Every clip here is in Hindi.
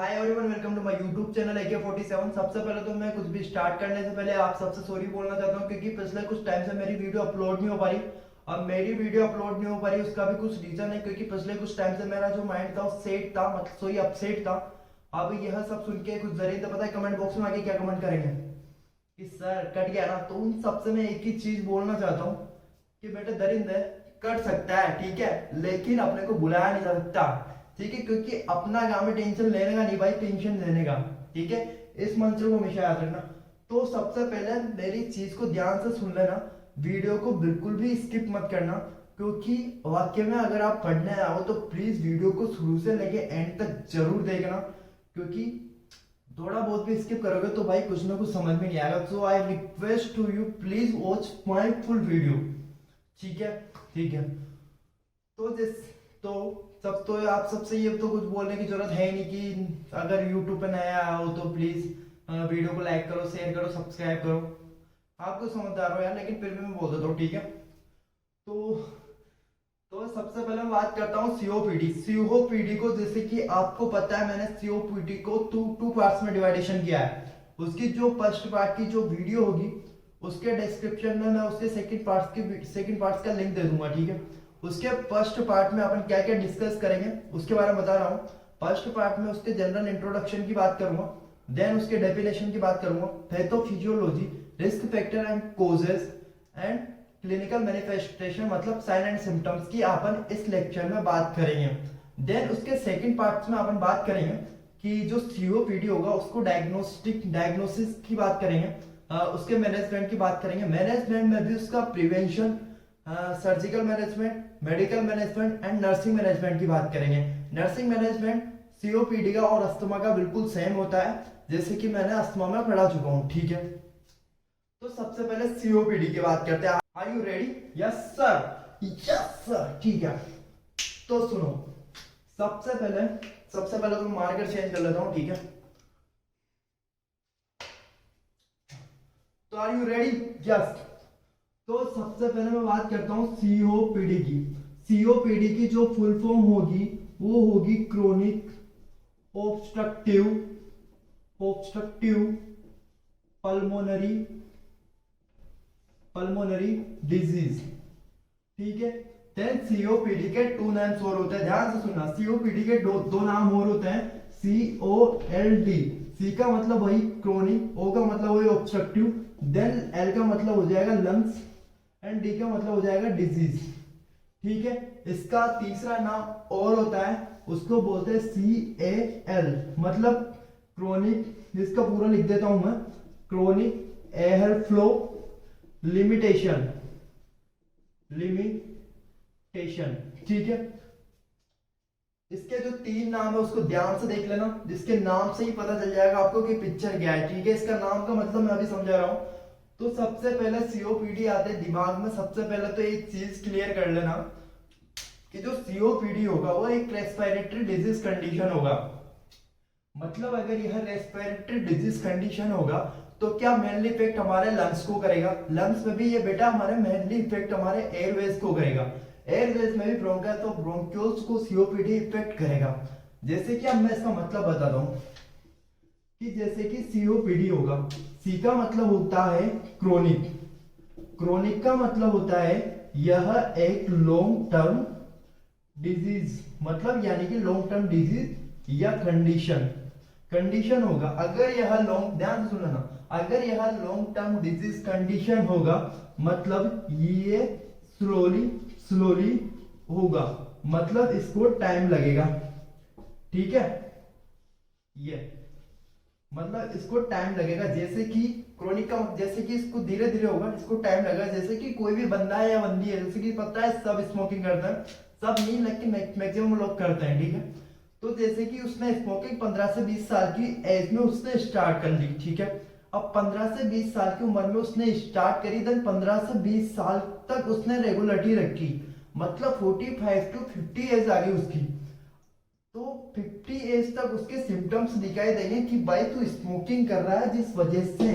Hi everyone, welcome to my YouTube channel AK47। सबसे पहले तो मैं कुछ भी स्टार्ट करने से पहले आप सबसे सॉरी बोलना चाहता हूँ, क्योंकि पिछले कुछ टाइम से मेरी वीडियो अपलोड नहीं हो पा रही। अब मेरी वीडियो अपलोड नहीं हो पा रही, उसका भी कुछ रीजन है, क्योंकि पिछले कुछ टाइम से मेरा जो माइंड था वो सेट था, मतलब सॉरी अपसेट था। अब यह सब सुन के कुछ जरिए तो पता है कमेंट बॉक्स में आके क्या कमेंट करेंगे कि सर कट गया ना। तो उन सबसे मैं एक ही चीज बोलना चाहता हूँ कि बेटे दरिंदे कट सकता है, ठीक है, लेकिन अपने को बुलाया नहीं जा सकता, ठीक है, क्योंकि अपना काम है टेंशन लेने का, नहीं भाई टेंशन देने का, ठीक है। इस मंत्र को हमेशा याद रखना। तो सबसे पहले मेरी चीज को ध्यान से सुन लेना, वीडियो को बिल्कुल भी स्किप मत करना, क्योंकि वाक्य में अगर आप पढ़ने आओ तो प्लीज वीडियो को शुरू से लेके एंड तक जरूर देखना, क्योंकि थोड़ा बहुत भी स्किप करोगे तो भाई कुछ ना कुछ समझ में नहीं आएगा। So I request to you, please watch my full video, ठीक है, ठीक है। तो जिस तो सब तो आप सबसे ये तो कुछ बोलने की जरूरत है ही नहीं कि अगर यूट्यूब पे नया हो तो प्लीज वीडियो को लाइक करो, शेयर करो, सब्सक्राइब करो। आपको समझदार हो यार, लेकिन फिर भी मैं बोल देता हूँ, ठीक है। तो तो सबसे पहले मैं बात करता हूँ सीओपीडी। सीओपीडी को जैसे कि आपको पता है, मैंने सीओपीडी को टू पार्ट्स में डिवाइडेशन किया है। उसकी जो फर्स्ट पार्ट की जो वीडियो होगी उसके डिस्क्रिप्शन में मैं उसके सेकंड पार्ट्स का लिंक दे दूंगा, ठीक है। उसके फर्स्ट पार्ट में अपन क्या क्या डिस्कस करेंगे उसके बारे में बता रहा हूँ। फर्स्ट पार्ट में उसके जनरल इंट्रोडक्शन की बात करूंगा, देन उसके डेफिनेशन की बात करूंगा, pathophysiology, risk factor and causes and clinical manifestation, मतलब साइन एंड सिम्टम्स की अपन इस लेक्चर में बात करेंगे। देन उसके सेकंड पार्ट में अपन बात करेंगे कि जो सीओपीडी होगा उसको डायग्नोसिस की बात करेंगे, उसके मैनेजमेंट की बात करेंगे। मैनेजमेंट में भी उसका prevention, surgical management, medical management and nursing management की बात करेंगे। नर्सिंग मैनेजमेंट सीओपीडी का और अस्थमा का बिल्कुल सेम होता है, जैसे कि मैंने अस्थमा में पढ़ा चुका हूं, ठीक है। तो सबसे पहले सीओपीडी की बात करते हैं। Are you ready? Yes sir, yes sir, ठीक है। तो सुनो, सबसे पहले तो मार्कर चेंज कर लेता हूं, ठीक है। तो आर यू रेडी? यस। तो सबसे पहले मैं बात करता हूं सीओपीडी की। सीओपीडी की जो फुल फॉर्म होगी वो होगी क्रोनिक ऑब्स्ट्रक्टिव पल्मोनरी डिजीज, ठीक है। देन सीओपीडी के टू नाम्स और होते हैं, ध्यान से सुनना। सीओपीडी के दो नाम और होते हैं, COLD। सी का मतलब वही क्रोनिक, ओ का मतलब वही ऑब्स्ट्रक्टिव, देन एल का मतलब हो जाएगा लंग्स एंड डी का मतलब हो जाएगा डिजीज, ठीक है। इसका तीसरा नाम और होता है, उसको बोलते हैं CAL, मतलब क्रोनिक, जिसका पूरा लिख देता हूं मैं, क्रोनिक एयर फ्लो लिमिटेशन, ठीक है। इसके जो तीन नाम है उसको ध्यान से देख लेना, जिसके नाम से ही पता चल जाएगा आपको कि पिक्चर क्या है, ठीक है। इसका नाम का मतलब मैं अभी समझा रहा हूं। तो सबसे पहले सीओपीडी आते दिमाग में, सबसे पहले तो एक चीज क्लियर कर लेना कि जो सीओपीडी होगा वो एक रेस्पिरेटरी डिजीज कंडीशन होगा। मतलब अगर यह रेस्पिरेटरी डिजीज कंडीशन होगा तो क्या मेनली इफेक्ट हमारे लंग्स को करेगा। लंग्स में भी ये बेटा हमारे मेनली इफेक्ट हमारे एयरवेज को करेगा। एयरवेज में भी ब्रोंका तो ब्रोंक्यूल्स को सीओपीडी इफेक्ट करेगा। जैसे कि अब मैं इसका मतलब बताता हूं कि जैसे कि सीओपीडी होगा, सी का मतलब होता है क्रोनिक, क्रोनिक का मतलब होता है यह एक लॉन्ग टर्म डिजीज, मतलब यानी कि लॉन्ग टर्म डिजीज या कंडीशन होगा। अगर यह लॉन्ग, ध्यान से सुनना, अगर यह लॉन्ग टर्म डिजीज कंडीशन होगा मतलब ये स्लोली होगा, मतलब इसको टाइम लगेगा, ठीक है। ये मतलब इसको टाइम लगेगा, जैसे कि क्रोनिक का, जैसे कि इसको धीरे धीरे होगा, इसको टाइम लगेगा। जैसे कि कोई भी बंदा है या बंदी है, जैसे कि पता है सब स्मोकिंग करते हैं, सब नहीं लेकिन मैक्सिमम लोग करते हैं, ठीक है। तो जैसे कि उसने स्मोकिंग 15 से 20 साल की एज में उसने स्टार्ट कर ली, ठीक है। अब 15 से 20 साल की उम्र में उसने स्टार्ट करी, देन 15 से 20 साल तक उसने रेगुलरिटी रखी, मतलब 45 to 50 एज आ गई उसकी। तो 50 एज तक उसके सिम्टम्स दिखाई देंगे कि भाई तू स्मोकिंग कर रहा है, जिस वजह से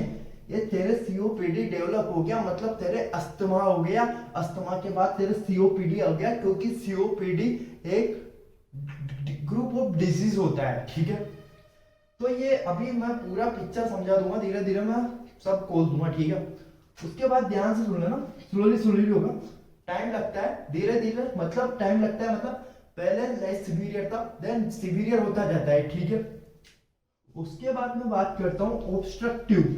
ये तेरे सीओपीडी डेवलप हो गया, मतलब तेरे अस्थमा हो गया, अस्थमा के बाद तेरे सीओपीडी हो गया, क्योंकि सीओपीडी एक ग्रुप ऑफ डिजीज होता है, ठीक है। तो ये अभी मैं पूरा पिक्चर समझा दूंगा, धीरे धीरे मैं सब खोल दूंगा, ठीक है। उसके बाद ध्यान से सुन लेना, स्लोली स्लोली होगा, टाइम लगता है धीरे धीरे, मतलब टाइम लगता है, मतलब पहले लेस सिवियर था, देन सिवियर होता जाता है, ठीक है। उसके बाद मैं बात करता हूँ ऑब्स्ट्रक्टिव।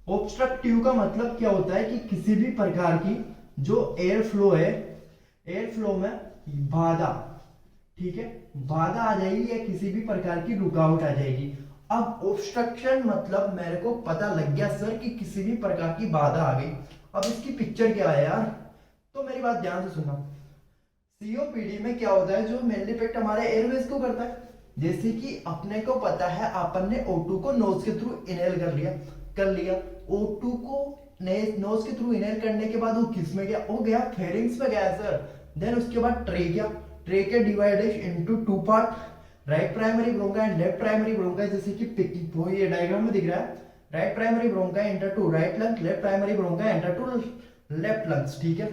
ऑब्स्ट्रक्टिव का मतलब क्या होता है कि किसी भी प्रकार की जो एयर फ्लो है, एयर फ्लो में बाधा, ठीक है, बाधा आ जाएगी या किसी भी प्रकार की रुकावट आ जाएगी। अब ऑब्स्ट्रक्शन मतलब मेरे को पता लग गया सर कि किसी भी प्रकार की बाधा आ गई। अब इसकी पिक्चर क्या है यार, तो मेरी बात ध्यान से सुनना। सीओपीडी में क्या होता है, जो मेनली इफेक्ट हमारे एयरवेज को करता है। जैसे कि अपने को पता है, अपन ने O2 को नोज के थ्रू इनहेल कर लिया। O2 को नोज के थ्रू इनहेल करने के बाद वो किस में गया, वो गया फेरिंग्स में गया सर। देन उसके बाद trachea divided into two part, right primary bronchus and left primary bronchus, जैसे कि वो ये डायग्राम में दिख रहा है। Right primary bronchus enter to right lung, left primary bronchus enter to left lungs, ठीक है।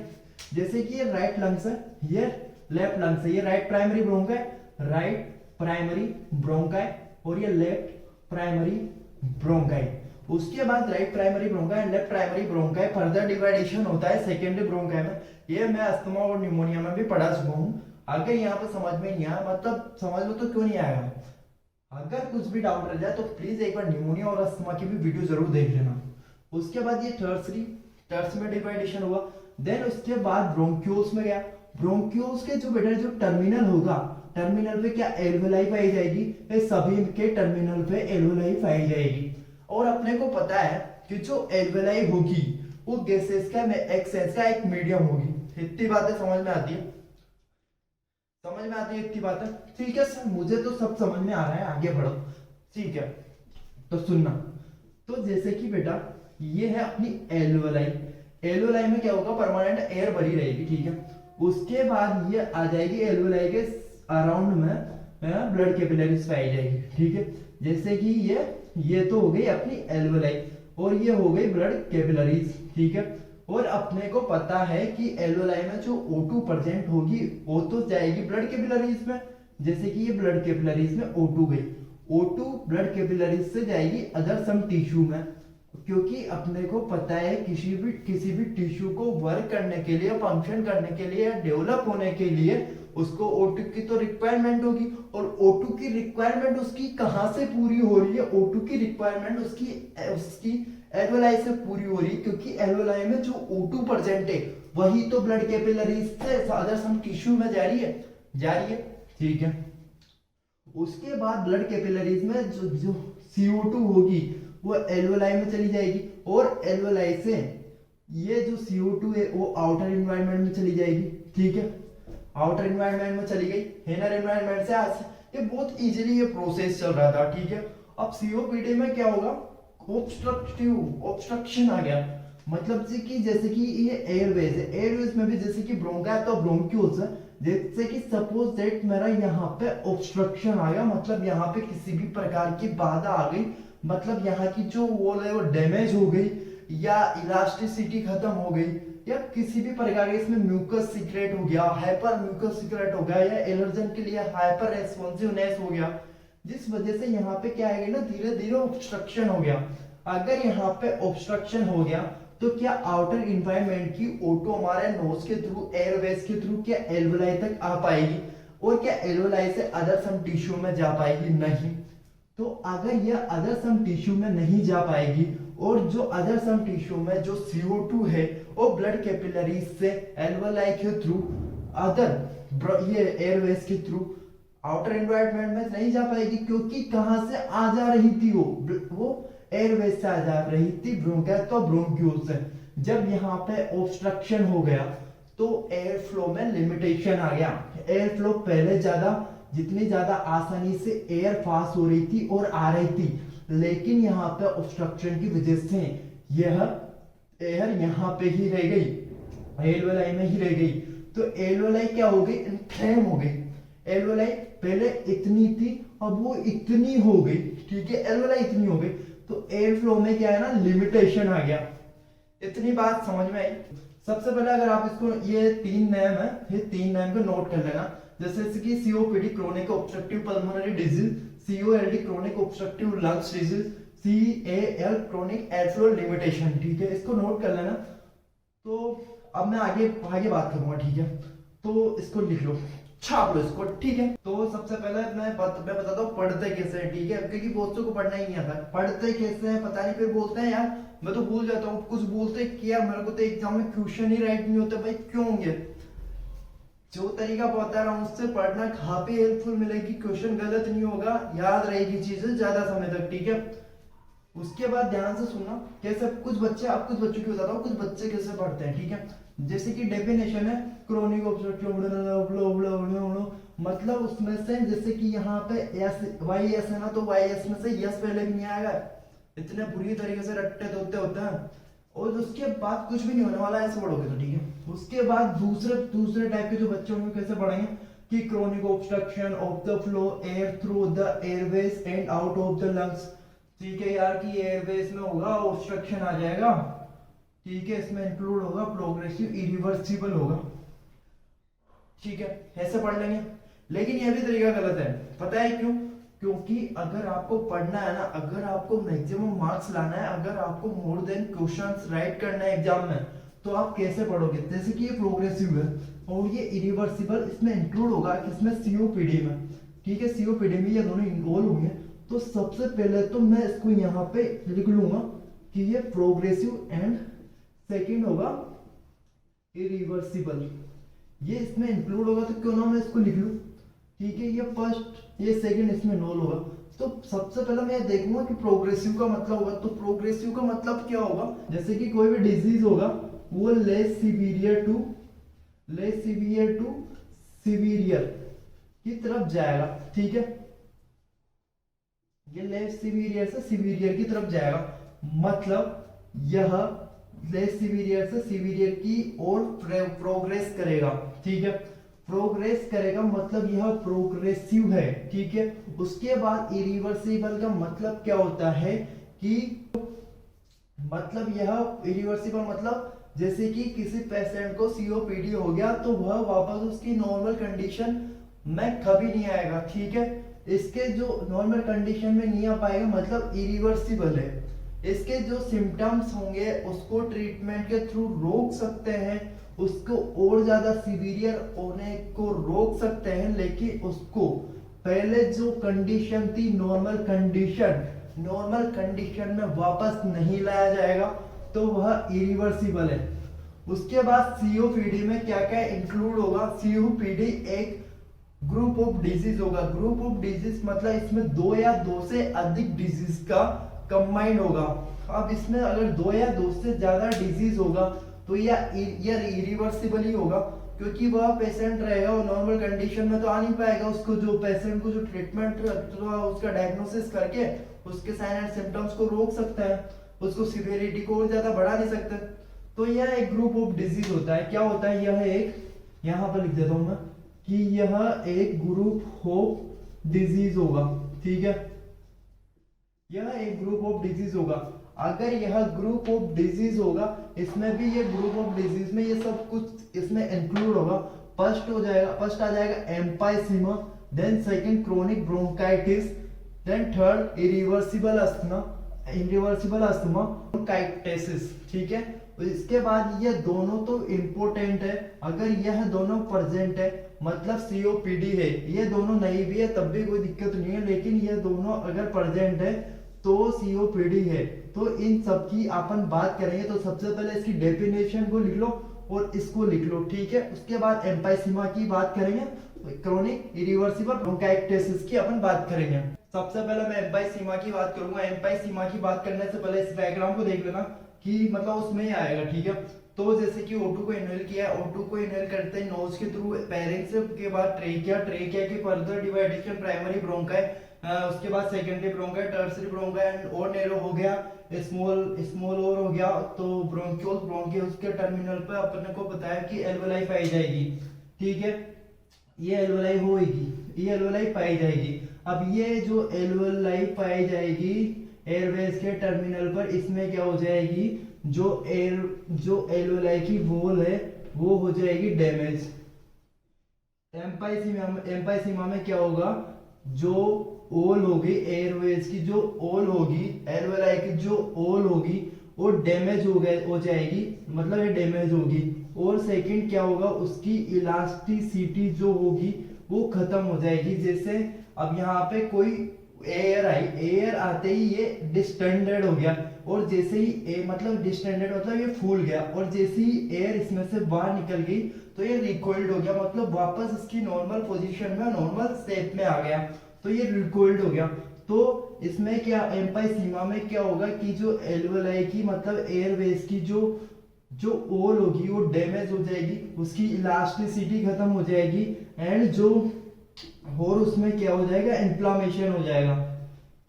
जैसे कि ये राइट लंग्स है, ये लेफ्ट लंग्स है, ये राइट प्राइमरी ब्रोंका है, राइट प्राइमरी ब्रोंका है, और ये लेफ्ट प्राइमरी ब्रोंका है। उसके बाद right primary bronchus and left primary ब्रोंका है, फर्दर डिवाइडेशन होता है सेकेंडरी ब्रोंका में। ये मैं अस्थमा और न्यूमोनिया में भी पढ़ा चुका हूँ। अगर यहाँ पे समझ में नहीं आया, मतलब समझ में तो क्यों नहीं आएगा, अगर कुछ भी डाउट रह जाए तो प्लीज एक बार न्यूमोनिया और अस्थमा की भी वीडियो जरूर देख लेना। उसके बाद ये टर्स में डिवाइडेशन हुआ। देन उसके बाद ब्रोंक्यूल्स में गया। ब्रोंक्यूल्स के जो बेटा जो टर्मिनल होगा, टर्मिनल पे क्या एल्वेलाई पाई जाएगी, ये सभी के टर्मिनल पे एल्वेलाई पाई जाएगी। और अपने को पता है कि जो एल्वेलाई होगी वो गैसेस का एक्सेस का एक मीडियम होगी। इतनी बातें समझ में आती है, समझ में आती है इतनी बातें, ठीक है सर, मुझे तो सब समझ में आ रहा है, आगे बढ़ो, ठीक है। तो सुनना, तो जैसे कि बेटा ये है अपनी एल्वेलाई। एल्वेलाई में क्या होगा, परमानेंट एयर भरी रहेगी, ठीक है। उसके बाद ये आ जाएगी एल्वेलाई के अराउंड में ब्लड कैपिलरीज पाई जाएगी, ठीक है। जैसे कि ये तो हो गई अपनी एल्वेलाई और ये हो गई ब्लड कैपिलरीज, ठीक है। और अपने को पता है कि एल्वेलाई में जो O2 प्रेजेंट होगी वो तो जाएगी ब्लड कैपिलरीज में। जैसे कि ये ब्लड कैपिलरीज में O2 गई, O2 ब्लड कैपिलरीज से जाएगी अदर सम टिश्यू में, क्योंकि अपने को पता है किसी भी टिश्यू को वर्क करने के लिए, फंक्शन करने के लिए, डेवलप होने के लिए उसको O2 की तो रिक्वायरमेंट होगी। और O2 की रिक्वायरमेंट उसकी कहां से पूरी हो रही है, O2 की रिक्वायरमेंट उसकी एल्वेलाई से पूरी हो रही है, क्योंकि एल्वेलाई में जो O2 प्रेजेंट है वही तो ब्लड कैपिलरीज से अदर सम टिश्यू में जा रही है, ठीक है। उसके बाद ब्लड कैपिलरीज में जो CO2 होगी वो एल्वेलाई में चली जाएगी, और एल्वेलाई से ये जो CO2 है वो आउटर एनवायरनमेंट में चली जाएगी, ठीक है। आउटर एनवायरनमेंट में चली गई, इनर एनवायरनमेंट से आज ये बहुत इजीली ये प्रोसेस चल रहा था, ठीक है। अब सीओपीडी में क्या होगा, ऑब्स्ट्रक्शन आ गया, मतलब कि जैसे कि ये एयरवेज है, एयरवेज में भी जैसे कि ब्रोंका है तो ब्रोंक्यूल्स है। जैसे कि सपोज दैट मेरा यहाँ पे ऑब्स्ट्रक्शन आ गया, मतलब यहाँ पे किसी भी प्रकार की बाधा आ गई, मतलब यहाँ की जो वॉल है वो डैमेज हो गई, या इलास्टिसिटी खत्म हो गई, या किसी भी प्रकार के इसमें म्यूकस सीक्रेट हो गया, हाइपर म्यूकस सीक्रेट हो गया, या एलर्जन के लिए हाइपर रेस्पॉन्सिवनेस हो गया, जिस वजह से यहाँ पे क्या है ना, धीरे धीरे ऑब्स्ट्रक्शन हो गया। अगर यहाँ पे ऑब्स्ट्रक्शन हो गया तो क्या आउटर इन्वायरमेंट की O2 हमारे नोज के थ्रू, एयरवेज के थ्रू क्या एल्वेलाई तक आ पाएगी, और क्या एल्वेलाई से अदर सम टिश्यू में जा पाएगी, नहीं। तो अगर यह अदर सम टिश्यू में नहीं जा पाएगी, और जो अदर सम टिश्यू में जो CO2 है वो ब्लड कैपिलरीज से एल्वेलाई के थ्रू, अदर ये एयरवेज के थ्रू आउटर एनवायरनमेंट में नहीं जा पाएगी, क्योंकि कहां से आ जा रही थी वो एयरवेज से आ जा रही थी, ब्रोंका तो ब्रोंक्यूल से। जब यहाँ पे ऑब्स्ट्रक्शन हो गया तो एयर फ्लो में लिमिटेशन आ गया। एयर फ्लो पहले जितनी ज्यादा आसानी से एयर पास हो रही थी और आ रही थी, लेकिन यहाँ पे ऑब्स्ट्रक्शन की वजह से यह एयर यहाँ पे ही रह गई, एल्वेलाई में ही रह गई। तो एल्वेलाई क्या हो गई, इन्फ्लेम हो गई। एल्वेलाई पहले इतनी थी, अब वो इतनी हो गई, ठीक है, एल्वेलाई इतनी हो गई, तो एयर फ्लो में क्या है ना, लिमिटेशन आ गया। इतनी बात समझ में आई। सबसे पहले अगर आप इसको, ये 3 नेम है, ये 3 नेम को नोट कर लेना, जैसे कि COPD chronic obstructive pulmonary disease, COLD chronic obstructive lungs disease, CAL chronic airflow limitation. ठीक है, इसको नोट कर लेना। तो अब मैं आगे आगे बात करूंगा। ठीक है, तो इसको लिख लो, छाप लो इसको। ठीक है, तो सबसे पहले मैं बताता हूँ पढ़ते कैसे हैं। ठीक है, क्योंकि दोस्तों को पढ़ना ही नहीं आता, पढ़ते कैसे हैं पता नहीं, फिर बोलते हैं यार मैं तो भूल जाता हूँ, कुछ बोलते क्या मेरे को तो एग्जाम में क्वेश्चन ही राइट नहीं होते। भाई क्यों होंगे? जो तरीका बता रहा हूँ उससे पढ़ना काफी हेल्पफुल मिलेगी, क्वेश्चन गलत नहीं होगा, याद रहेगी चीजें ज्यादा समय तक। ठीक है, उसके बाद ध्यान से सुनना कैसे कुछ बच्चे, आप कुछ बच्चों की बताता हूँ कुछ बच्चे कैसे पढ़ते हैं। ठीक है, जैसे कि डेफिनेशन है क्रोनिक ऑब्स्ट्रक्टिव, मतलब उसमें से जैसे कि यहाँ पे एस वाई एस है ना, तो वाई एस में से यस पहले भी नहीं आएगा, इतने बुरी तरीके से रट्टे धोते होते हैं, और उसके बाद कुछ भी नहीं होने वाला ऐसे पढ़ोगे तो। ठीक है, उसके बाद दूसरे दूसरे टाइप के जो बच्चे होंगे कैसे पढ़ेंगे कि chronic obstruction of the flow air through the Airways and out of the lungs. ठीक है यार, कि एयरवेज में होगा ऑब्स्ट्रक्शन आ जाएगा। ठीक है, इसमें इंक्लूड होगा प्रोग्रेसिव इरिवर्सिबल होगा। ठीक है, ऐसे पढ़ लेंगे। लेकिन यह भी तरीका गलत है, पता है क्यों? क्योंकि अगर आपको पढ़ना है ना, अगर आपको मैक्सिमम मार्क्स लाना है, अगर आपको मोर देन क्वेश्चंस राइट करना है एग्जाम में, तो आप कैसे पढ़ोगे? जैसे कि ये प्रोग्रेसिव है और ये इरिवर्सिबल, इसमें इंक्लूड होगा किसमें? सीओपीडी में। ठीक है, सीओपीडी में ये दोनों इन्वॉल्व होंगे। तो सबसे पहले तो मैं इसको यहाँ पे लिख लूंगा कि ये प्रोग्रेसिव एंड सेकंड होगा इरिवर्सिबल, ये इसमें इंक्लूड होगा, तो क्यों ना मैं इसको लिख लूं। ठीक है, ये फर्स्ट ये सेकंड इसमें इन्वॉल्व होगा। तो सबसे पहले मैं देखूंगा कि प्रोग्रेसिव का मतलब होगा, तो प्रोग्रेसिव का मतलब क्या होगा? जैसे कि कोई भी डिजीज होगा वो लेस सिवियर टू सिवियर की तरफ जाएगा। ठीक है, ये लेस सिवियर से सिवियर की तरफ जाएगा, मतलब यह लेस सिवियर से सिवियर की ओर प्रोग्रेस करेगा। ठीक है, प्रोग्रेस करेगा मतलब यह प्रोग्रेसिव है। ठीक है, उसके बाद इरिवर्सिबल का मतलब क्या होता है कि मतलब यह इरिवर्सिबल मतलब जैसे कि किसी पेशेंट को सीओपीडी हो गया तो वह वापस उसकी नॉर्मल कंडीशन में कभी नहीं आएगा। ठीक है, इसके जो नॉर्मल कंडीशन में नहीं आ पाएगा मतलब इरिवर्सिबल है। इसके जो सिम्टम्स होंगे उसको ट्रीटमेंट के थ्रू रोक सकते हैं, उसको और ज्यादा सीवियर होने को रोक सकते हैं, लेकिन उसको पहले जो कंडीशन थी नॉर्मल कंडीशन में वापस नहीं लाया जाएगा, तो वह इरिवर्सिबल है। उसके बाद सीओपीडी में क्या क्या इंक्लूड होगा? सीओपीडी एक ग्रुप ऑफ डिजीज होगा। ग्रुप ऑफ डिजीज मतलब इसमें दो या दो से अधिक डिजीज का कंबाइंड होगा। अब इसमें अगर दो या दो से ज्यादा डिजीज होगा तो यह इरिवर्सिबल ही होगा, क्योंकि वह पेशेंट रहेगा और नॉर्मल कंडीशन में तो आ नहीं पाएगा। उसको जो पेशेंट को जो ट्रीटमेंट उसका डायग्नोसिस करके उसके साइन एंड सिम्टम्स को रोक सकता है, उसको सिवियरिटी को और ज्यादा बढ़ा नहीं सकता। तो यह एक ग्रुप ऑफ डिजीज होता है। क्या होता है? यह एक, यहाँ पर लिख देता हूं मैं कि यह एक ग्रुप ऑफ डिजीज होगा। ठीक है, यह एक ग्रुप ऑफ डिजीज होगा। अगर यह ग्रुप ऑफ डिजीज होगा, इसमें भी ये ग्रुप ऑफ डिजीज में ये सब कुछ इसमें इंक्लूड होगा। फर्स्ट आ जाएगा emphysema, then second chronic bronchitis, then third irreversible asthma bronchitis. ठीक है, इसके बाद ये दोनों तो इंपॉर्टेंट है। अगर यह दोनों प्रेजेंट है मतलब सीओपीडी है, ये दोनों नहीं भी है तब भी कोई दिक्कत नहीं है, लेकिन ये दोनों अगर प्रेजेंट है तो सीओपीडी है। तो इन सब की अपन बात करेंगे। तो सबसे पहले इसकी डेफिनेशन को लिख लो और इसको लिख लो। ठीक है, उसके बाद एम्पाइसीमा की बात करेंगे, क्रोनिक इरिवर्सिबल ब्रोंकाइटिस की अपन बात करेंगे। सबसे पहले मैं एम्पाइसीमा की बात करूंगा। एम्पाइसीमा की बात करने से पहले इस डायग्राम को देख लेना कि मतलब उसमें ही आएगा। ठीक है, तो जैसे कि O2 को इनहेल किया, O2 को इनहेल करते हैं नोज के थ्रू, फेरिंक्स के बाद ट्रेकिया की फर्दर डिवाइडेशन प्राइमरी ब्रोंकाई, उसके बाद secondary bronchi, tertiary bronchi and और नैरो हो गया, स्मॉल और हो गया। तो ब्रोंक्यूल ब्रोंकियल्स के टर्मिनल पे अपने को बताया कि एल्वेलाई पाई जाएगी। ठीक है, ये एल्वेलाई होगी, ये एल्वेलाई पाई जाएगी। अब ये जो एल्वेलाई पाई जाएगी एयरवेज के टर्मिनल पर, इसमें क्या हो जाएगी? जो एल्वेलाई की वॉल है वो हो जाएगी डैमेज। एम्पाइसीमा में क्या होगा? जो ओल होगी, एयरवेज की जो ओल होगी, एल्वेलाई की जो ओल होगी वो डैमेज हो जाएगी, मतलब ये डैमेज होगी। और सेकंड क्या होगा, उसकी इलास्टिसिटी जो होगी वो खत्म हो जाएगी। जैसे अब यहाँ पे कोई एयर आई, एयर आते ही ये डिस्टेंडेड हो गया, और जैसे ही मतलब डिस्टेंडेड मतलब ये फूल गया, और जैसे ही एयर इसमें से बाहर निकल गई तो ये रिकॉइल्ड हो गया, मतलब वापस इसकी नॉर्मल पोजीशन में, नॉर्मल शेप में आ गया, तो ये रिकॉइल्ड हो गया। तो इसमें क्या एम्फाइसीमा में क्या होगा कि जो एल्वेलाई की मतलब एयरवेज की जो जो ओल होगी वो डैमेज हो जाएगी, उसकी इलास्टिसिटी खत्म हो जाएगी, एंड जो और उसमें क्या हो जाएगा, इन्फ्लामेशन हो जाएगा।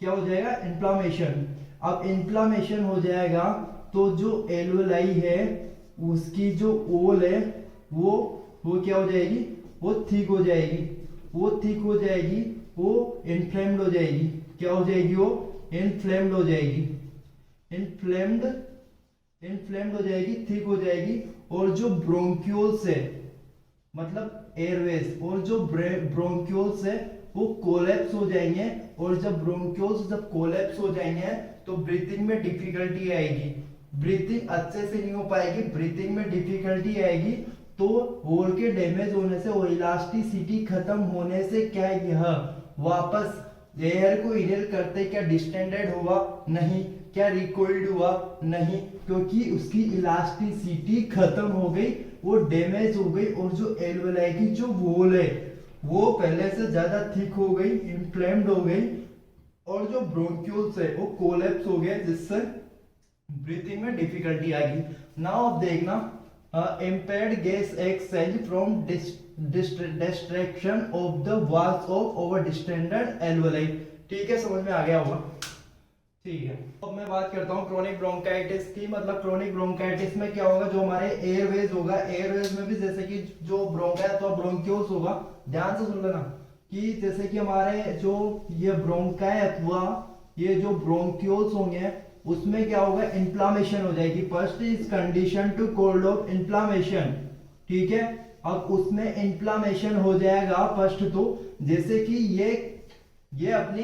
क्या हो जाएगा, इन्फ्लामेशन। अब इन्फ्लामेशन हो जाएगा तो जो एल्वेलाई है उसकी जो ओल है वो क्या हो जाएगी, वो थिक हो जाएगी, वो थिक हो जाएगी, वो इन्फ्लेम्ड हो जाएगी। क्या हो जाएगी, वो इन्फ्लेम्ड हो जाएगी, इन्फ्लेम्ड हो जाएगी, थिक हो जाएगी। और जो ब्रोंक्यूल्स है मतलब एयरवेज, और जो ब्रोंक्यूल्स है वो कोलैप्स हो जाएंगे, और जब ब्रोंक्यूल्स जब कोलैप्स हो जाएंगे तो ब्रीथिंग में डिफिकल्टी आएगी, ब्रीथिंग अच्छे से नहीं हो पाएगी, ब्रीथिंग में डिफिकल्टी आएगी। तो होल के डैमेज होने से और इलास्टिसिटी खत्म होने से क्या यह वापस एयर को इनहेल करते क्या डिस्टेंडेड हुआ, नहीं। क्या रिकॉइल्ड हुआ, नहीं, क्योंकि उसकी इलास्टिसिटी खत्म हो गई, वो डैमेज हो गई, और जो एल्वेलाई की जो वॉल है वो पहले से ज्यादा थिक हो गई, इन्फ्लेम्ड हो गई, और जो ब्रोंक्यूल्स है वो कोलैप्स हो गया, जिससे ब्रीथिंग में डिफिकल्टी आ गई। नाउ अब देखना, impaired gas exchange from distraction of the walls of over distended alveoli। ठीक है, समझ में आ गया होगा। ठीक है, अब मैं बात करता हूँ क्रोनिक ब्रोंकाइटिस की। मतलब क्रोनिक ब्रोंकाइटिस में क्या होगा, जो हमारे एयरवेज होगा, एयरवेज में भी जैसे कि जो ब्रोंका अथवा ब्रोंक्यूल्स होगा, ध्यान से सुन लेना कि जैसे कि हमारे जो ये ब्रोंका अथवा ये जो ब्रोंक्यूल्स होंगे उसमें क्या होगा, इन्फ्लामेशन हो जाएगी। First is condition to called of inflammation. ठीक है, अब उसमें इन्फ्लामेशन हो जाएगा फर्स्ट, तो जैसे कि ये अपनी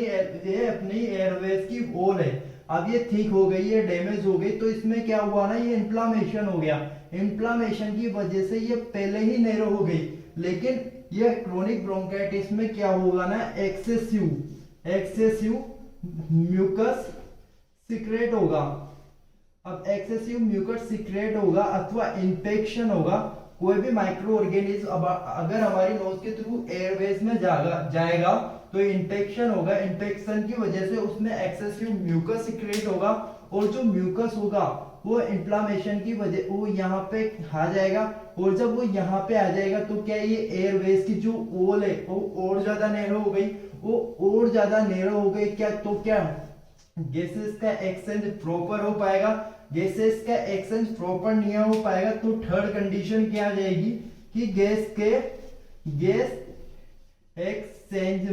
एयरवेज की वॉल है, अब ये थिक हो गई है, डैमेज हो गई, तो इसमें क्या हुआ ना, ये इन्फ्लामेशन हो गया। इन्फ्लामेशन की वजह से ये पहले ही नैरो हो गई, लेकिन ये क्रोनिक ब्रोंकाइटिस में क्या होगा ना, एक्सेसिव म्यूकस सिक्रेट होगा। अब एक्सेसिव म्यूकस सिक्रेट होगा अथवा इंफेक्शन होगा। कोई भी माइक्रो ऑर्गेनिज्म अगर हमारी नोज के थ्रू एयरवेज में जाएगा तो इंफेक्शन होगा, इंफेक्शन की वजह से उसमें एक्सेसिव म्यूकस सिक्रेट होगा, और जो म्यूकस होगा वो इन्फ्लामेशन की वजह वो यहाँ पे आ जाएगा, और जब वो यहाँ पे आ जाएगा तो क्या ये एयरवेज की जो ओल है वो और ज्यादा नैरो हो गई, वो और ज्यादा नैरो हो गई। क्या तो क्या गैसेस का एक्सचेंज प्रॉपर हो पाएगा, गैसेस का एक्सचेंज प्रॉपर नहीं हो पाएगा तो थर्ड कंडीशन क्या आ जाएगी कि गैस एक्सचेंज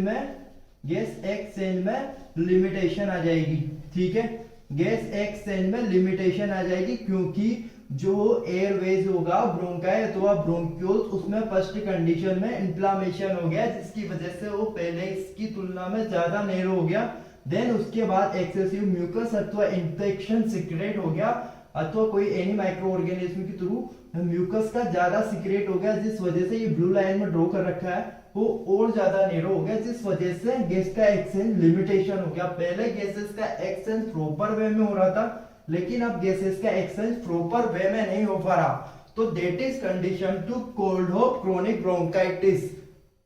में लिमिटेशन आ जाएगी। ठीक है, गैस एक्सचेंज में लिमिटेशन आ जाएगी, क्योंकि जो एयरवेज होगा ब्रोंकाई अथवा ब्रोंक्यूल्स उसमें फर्स्ट कंडीशन में इन्फ्लामेशन हो गया, जिसकी वजह से वो पहले इसकी तुलना में ज्यादा नैरो हो गया। देन उसके बाद एक्सेसिव म्यूकस अथवा इंफेक्शन सिक्रेट हो गया, अथवा कोई एनी माइक्रो ऑर्गेनिज्म के थ्रू म्यूकस का ज्यादा सिक्रेट हो गया, जिस वजह से ये ब्लू लाइन में ड्रॉ कर रखा है वो और ज्यादा नैरो हो गया, जिस वजह से गैस का एक्सचेंज लिमिटेशन हो गया। पहले गैसेस का एक्सचेंज प्रॉपर वे में हो रहा था, लेकिन अब गैसेस का एक्सचेंज प्रॉपर वे में नहीं हो पा रहा, तो that is condition to called of chronic bronchitis.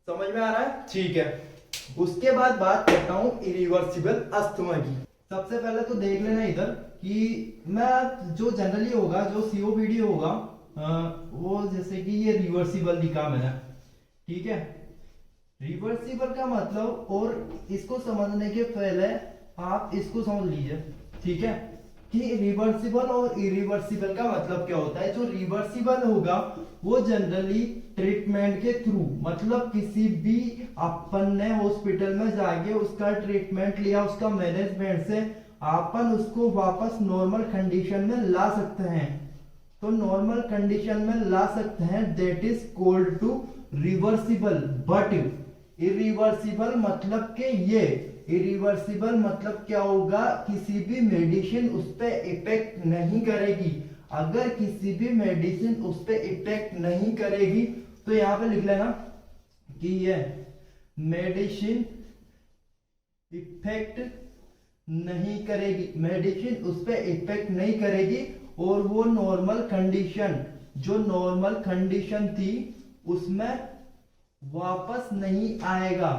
समझ में आ रहा है? ठीक है, उसके बाद बात करता हूं इरिवर्सिबल अस्थमा की। सबसे पहले तो देख लेना इधर कि मैं जो जनरली होगा, जो सीओपीडी होगा वो जैसे कि ये रिवर्सिबल लिखा मैंने। ठीक है, रिवर्सिबल का मतलब, और इसको समझने के पहले आप इसको समझ लीजिए। ठीक है, कि रिवर्सिबल और इरिवर्सिबल का मतलब क्या होता है। जो रिवर्सिबल होगा वो जनरली ट्रीटमेंट के थ्रू, मतलब किसी भी अपन ने हॉस्पिटल में जाके उसका ट्रीटमेंट लिया, उसका मैनेजमेंट से अपन उसको वापस नॉर्मल कंडीशन में ला सकते हैं। तो नॉर्मल कंडीशन में ला सकते हैं, that is called to reversible. But irreversible मतलब कि ये इरिवर्सिबल मतलब क्या होगा, किसी भी मेडिसिन उस पर इफेक्ट नहीं करेगी। अगर किसी भी मेडिसिन उस पर इफेक्ट नहीं करेगी तो यहाँ पे लिख लेना कि ये मेडिसिन इफेक्ट नहीं करेगी, मेडिसिन उस पर इफेक्ट नहीं करेगी और वो नॉर्मल कंडीशन, जो नॉर्मल कंडीशन थी उसमें वापस नहीं आएगा,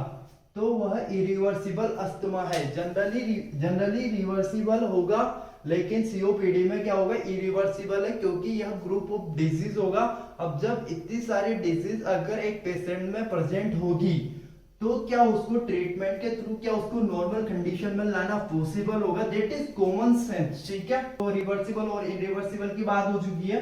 तो वह इरिवर्सिबल अस्थमा है। जनरली रिवर्सिबल होगा, लेकिन सीओपीडी में क्या होगा, इरिवर्सिबल है, क्योंकि यह ग्रुप ऑफ डिजीज होगा। अब जब इतनी सारी डिजीज अगर एक पेशेंट में प्रेजेंट होगी तो क्या उसको ट्रीटमेंट के थ्रू क्या उसको नॉर्मल कंडीशन में लाना पॉसिबल होगा, दैट इज कॉमन सेंस। ठीक है, तो रिवर्सिबल और इरिवर्सिबल की बात हो चुकी है।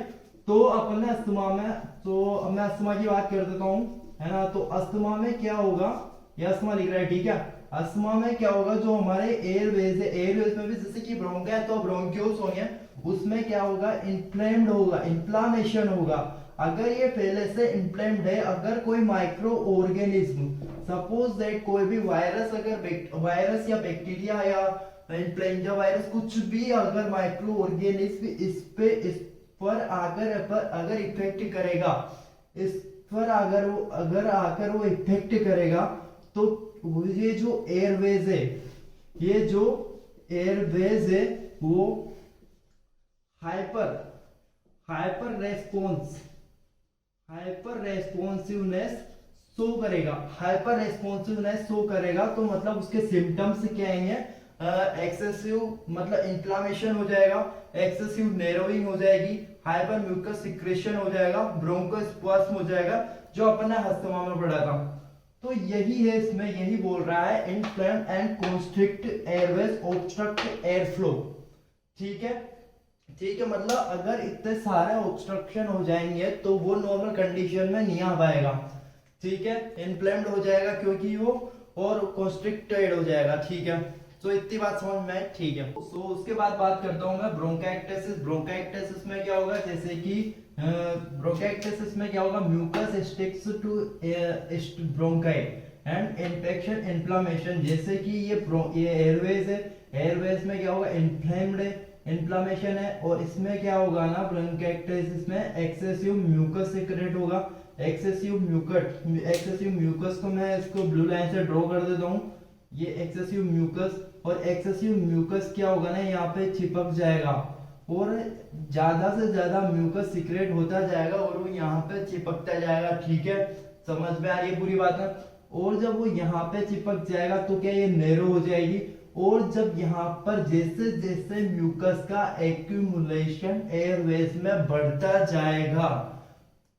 तो अपन ने अस्थमा में, तो मैं अस्थमा की बात कर देता हूँ, है ना। तो अस्थमा में क्या होगा, ये अस्थमा लिख रहा है, ठीक है। अस्थमा में क्या होगा, जो हमारे एयरवेज है, एयरवेज में भी जैसे कि ब्रोंका है तो ब्रोंक्यूल्स होंगे, उसमें क्या होगा, इन्फ्लेम्ड होगा, इन्फ्लामेशन होगा। अगर ये पहले से इन्फ्लेम्ड है, अगर कोई माइक्रो ऑर्गेनिज्म, सपोज दैट कोई भी वायरस, अगर वायरस या बैक्टीरिया या इन्फ्लुएंजा वायरस कुछ भी, अगर माइक्रो ऑर्गेनिज्म इस पर अगर इफेक्ट करेगा, इस पर अगर आकर वो इफेक्ट करेगा, तो ये जो एयरवेज है, ये जो एयरवेज है वो हाइपर रेस्पॉन्सिवनेस शो करेगा, हाइपर रेस्पॉन्सिवनेस शो करेगा। तो मतलब उसके सिम्टम्स क्या आएंगे, एक्सेसिव मतलब इन्फ्लामेशन हो जाएगा, एक्सेसिव नैरोइंग हो जाएगी, हाइपर म्यूकस सिक्रेशन हो जाएगा, ब्रोंकोस्पाज्म हो जाएगा, जो अपन ने अस्थमा में पढ़ा था। तो यही है, इसमें यही बोल रहा है, inflamed and constrict Airways obstruct air flow. ठीक है, ठीक है, मतलब अगर इतने सारे ऑब्स्ट्रक्शन हो जाएंगे तो वो नॉर्मल कंडीशन में नहीं आ पाएगा। ठीक है, इन्फ्लेम्ड हो जाएगा क्योंकि वो, और कॉन्स्ट्रिक्टेड हो जाएगा। ठीक है, तो इतनी बात समझ में, ठीक है। तो उसके बाद बात करता हूं मैं ब्रोंकाइटिस। ब्रोंकाइटिस में क्या होगा, जैसे कि ब्रोंकाइटिस में क्या होगा, mucus sticks to bronchi and infection inflammation. जैसे कि ये एयरवेज है, एयरवेज में क्या होगा, इन्फ्लेम्ड है, इन्फ्लामेशन है, और इसमें क्या होगा ना, ब्रोंकाइटिस में एक्सेसिव म्यूकस सीक्रेट होगा। एक्सेसिव म्यूकस को मैं इसको ब्लू लाइन से ड्रॉ कर देता हूँ, ये एक्सेसिव म्यूकस, और एक्सेसिव म्यूकस क्या होगा ना, यहाँ पे चिपक जाएगा और ज्यादा से ज्यादा म्यूकस सीक्रेट होता जाएगा और वो यहाँ पे चिपकता जाएगा। ठीक है, समझ में आ रही है पूरी बात है। और जब वो यहाँ पे चिपक जाएगा तो क्या ये नैरो हो जाएगी, और जब यहाँ पर जैसे जैसे म्यूकस का एक्यूमुलेशन एयरवेज में बढ़ता जाएगा,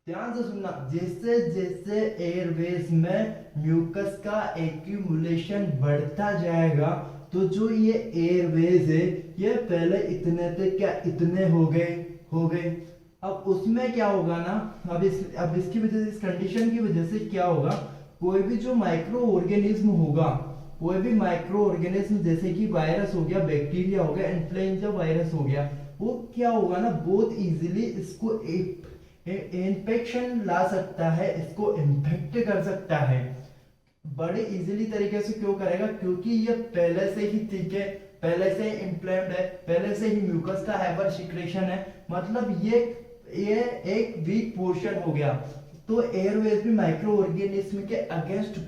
ध्यान से सुनना, जैसे जैसे एयरवेज में म्यूकस का एक्यूमुलेशन बढ़ता जाएगा, तो जो ये एयरवेज है, ये पहले इतने थे, क्या इतने हो गए। अब उसमें क्या होगा ना, अब इसकी वजह से, इस कंडीशन की वजह से क्या होगा, कोई भी जो माइक्रो ऑर्गेनिज्म होगा, कोई भी माइक्रो ऑर्गेनिज्म जैसे कि वायरस हो गया, बैक्टीरिया हो गया, इन्फ्लुएंजा वायरस हो गया, वो क्या होगा ना, बहुत इजीली इसको इन्फेक्शन ला सकता है, इसको इन्फेक्ट कर सकता है बड़े इजीली तरीके से। क्यों करेगा, क्योंकि ये पहले से ही ठीक है, पहले से ही इन्फ्लेम्ड है, पहले से ही म्यूकस का हाइपर सिक्रेशन है, मतलब ये एक वीक पोर्शन हो गया। तो एयरवेज भी माइक्रो ऑर्गेनिज्म के अगेंस्ट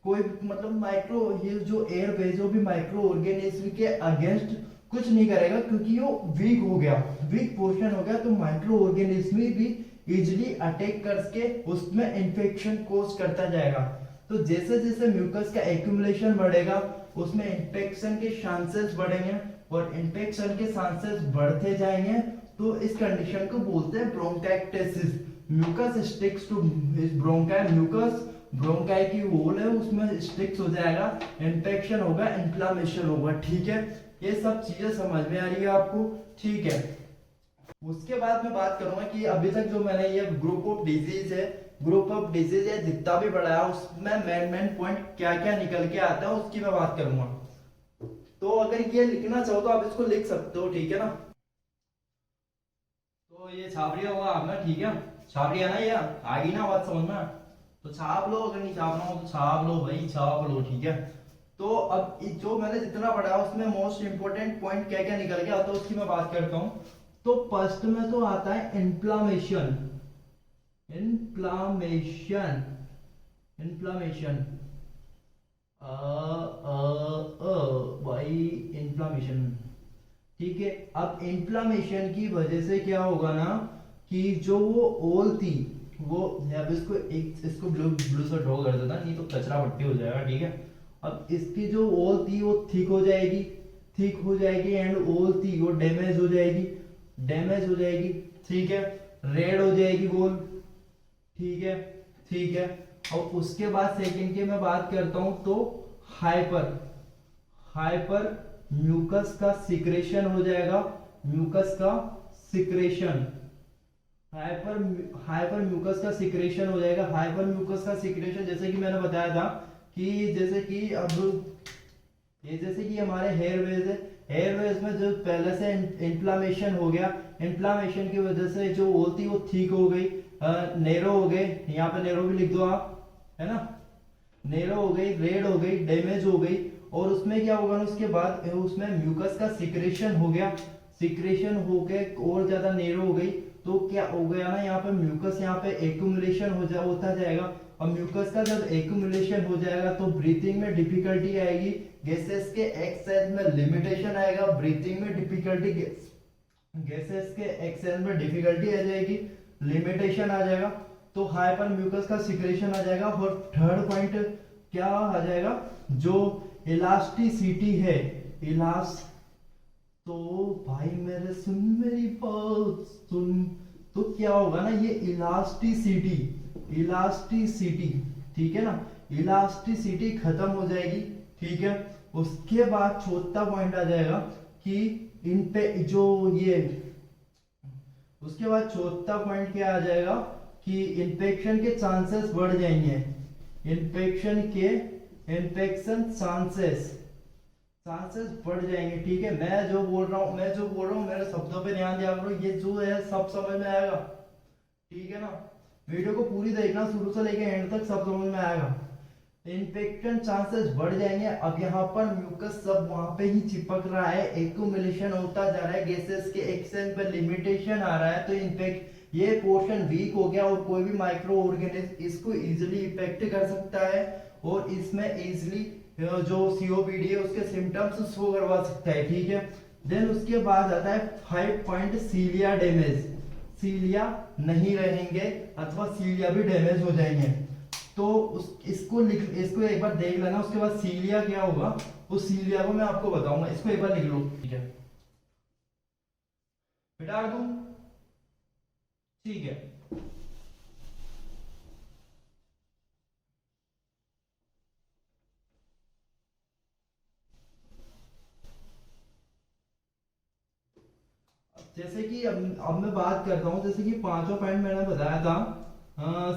कोई मतलब ये जो एयरवेज भी माइक्रो ऑर्गेनिज्म के अगेंस्ट कुछ नहीं करेगा, क्योंकि वो वीक हो गया, वीक पोर्शन हो गया। तो माइक्रो ऑर्गेनिज्म भी इजिली अटैक करके उसमें इन्फेक्शन कोज करता जाएगा। तो जैसे जैसे म्यूकस का एक्यूमुलेशन बढ़ेगा, उसमें इन्फेक्शन के चांसेस बढ़ेंगे, और इन्फेक्शन के चांसेस बढ़ते जाएंगे, तो इस कंडीशन को बोलते हैं bronchitis. Mucus sticks to bronchi, mucus bronchi की वॉल है, उसमें स्टिक्स हो जाएगा, इन्फेक्शन होगा, इन्फ्लामेशन होगा। ठीक है, ये सब चीजें समझ में आ रही है आपको। ठीक है, उसके बाद मैं बात करूंगा कि अभी तक जो मैंने ये ग्रुप ऑफ डिजीज है जितना भी पढ़ा है, उसमें मेन पॉइंट क्या क्या निकल के आता है उसकी मैं बात करूंगा। तो अगर ये लिखना चाहो तो आप इसको लिख सकते हो, ठीक है ना। तो ये छाप लिया होगा आपने, ठीक है, छाप लिया ना, ये आ गई ना बात समझ में। तो छाप लो, अगर नहीं छापना हो तो छाप लो भाई, छाप लो, ठीक है। तो अब जो मैंने जितना पढ़ा उसमें मोस्ट इंपोर्टेंट पॉइंट क्या क्या निकल गया तो उसकी मैं बात करता हूँ। तो फर्स्ट में तो आता है इन्फ्लामेशन। इन्फ्लामेशन इन्फ्लामेशन भाई इन्फ्लामेशन। ठीक है, अब इन्फ्लामेशन की वजह से क्या होगा ना कि जो वो ओल थी वो, अब इसको ब्लू ब्लू से ड्रॉ कर देता, नहीं तो कचरा पट्टी हो जाएगा। ठीक है, अब इसकी जो ओल थी वो थिक हो जाएगी, थिक हो जाएगी एंड ओल थी वो डैमेज हो जाएगी, डैमेज हो जाएगी। ठीक है, रेड हो जाएगी वोल। ठीक है, ठीक है। और उसके बाद सेकंड की मैं बात करता हूं तो हाइपर हाइपर म्यूकस का सिक्रेशन हो जाएगा, म्यूकस का सिक्रेशन, हाइपर हाइपर म्यूकस का सिक्रेशन हो जाएगा। हाइपर म्यूकस का सिक्रेशन जैसे कि मैंने बताया था कि जैसे कि अब ये जैसे कि हमारे हेयरवेज है, हेयरवेज में जो पहले से इन्फ्लामेशन हो गया, इन्फ्लामेशन की वजह से जो ओल थी वो ठीक हो गई, नेरो हो गए, यहाँ पे नेरो भी लिख दो आप, है ना, नेरो हो गई, रेड हो गई, डैमेज हो गई। और उसमें क्या होगा ना उसके बाद उसमें म्यूकस का सिक्रेशन हो गया, सिक्रेशन हो गए और ज्यादा नेरो हो गई। तो क्या हो गया ना यहाँ पे म्यूकस यहाँ पे एक्यूमुलेशन होता जाएगा। और म्यूकस का जब एक्यूमुलेशन हो जाएगा तो ब्रीथिंग में डिफिकल्टी आएगी, गैसेस के एक्सचेंज में लिमिटेशन आएगा, ब्रीथिंग में डिफिकल्टी, गैसेस के एक्सचेंज में डिफिकल्टी आ जाएगी, लिमिटेशन आ जाएगा। तो हाइपर म्यूकस का सिक्रेशन आ जाएगा। और थर्ड पॉइंट क्या आ जाएगा, जो इलास्टिसिटी है, इलास तो भाई मेरे सुन, मेरी बात सुन, तो क्या होगा ना ये इलास्टिसिटी, इलास्टिसिटी, ठीक है ना, इलास्टिसिटी खत्म हो जाएगी। ठीक है, उसके बाद चौथा पॉइंट आ जाएगा कि इन पे जो ये, उसके बाद चौथा पॉइंट क्या आ जाएगा कि इन्फेक्शन के चांसेस बढ़ जाएंगे, इन्फेक्शन चांसेस बढ़ जाएंगे। ठीक है, मैं जो बोल रहा हूँ मेरे शब्दों पे ध्यान दिया करो, ये जो है सब समझ में आएगा। ठीक है ना, वीडियो को पूरी देखना शुरू से लेके एंड तक, सब समझ में आएगा। इन्फेक्शन चांसेस बढ़ जाएंगे। अब यहाँ पर म्यूकस सब वहां पे ही चिपक रहा है, एक्यूमुलेशन होता जा रहा है, गैसेस के एक्सचेंज पे लिमिटेशन आ रहा है, तो इनफेक्ट ये पोर्शन वीक हो गया और कोई भी माइक्रो ऑर्गेनिज्म इसको इजिली इफेक्ट कर सकता है और इसमें इजिली जो सीओपीडी है उसके सिम्टम्स शो करवा सकता है। ठीक है, देन उसके बाद आता है 5 पॉइंट सीलिया डैमेज, सीलिया नहीं रहेंगे अथवा सीलिया भी डैमेज हो जाएंगे। तो इसको एक बार देख लेना, उसके बाद सीलिया क्या होगा उस सीलिया को मैं आपको बताऊंगा, इसको एक बार लिख लो। ठीक है, मिटा दूं, ठीक है। जैसे कि अब मैं बात करता हूं, जैसे कि पांचों पॉइंट मैंने बताया था,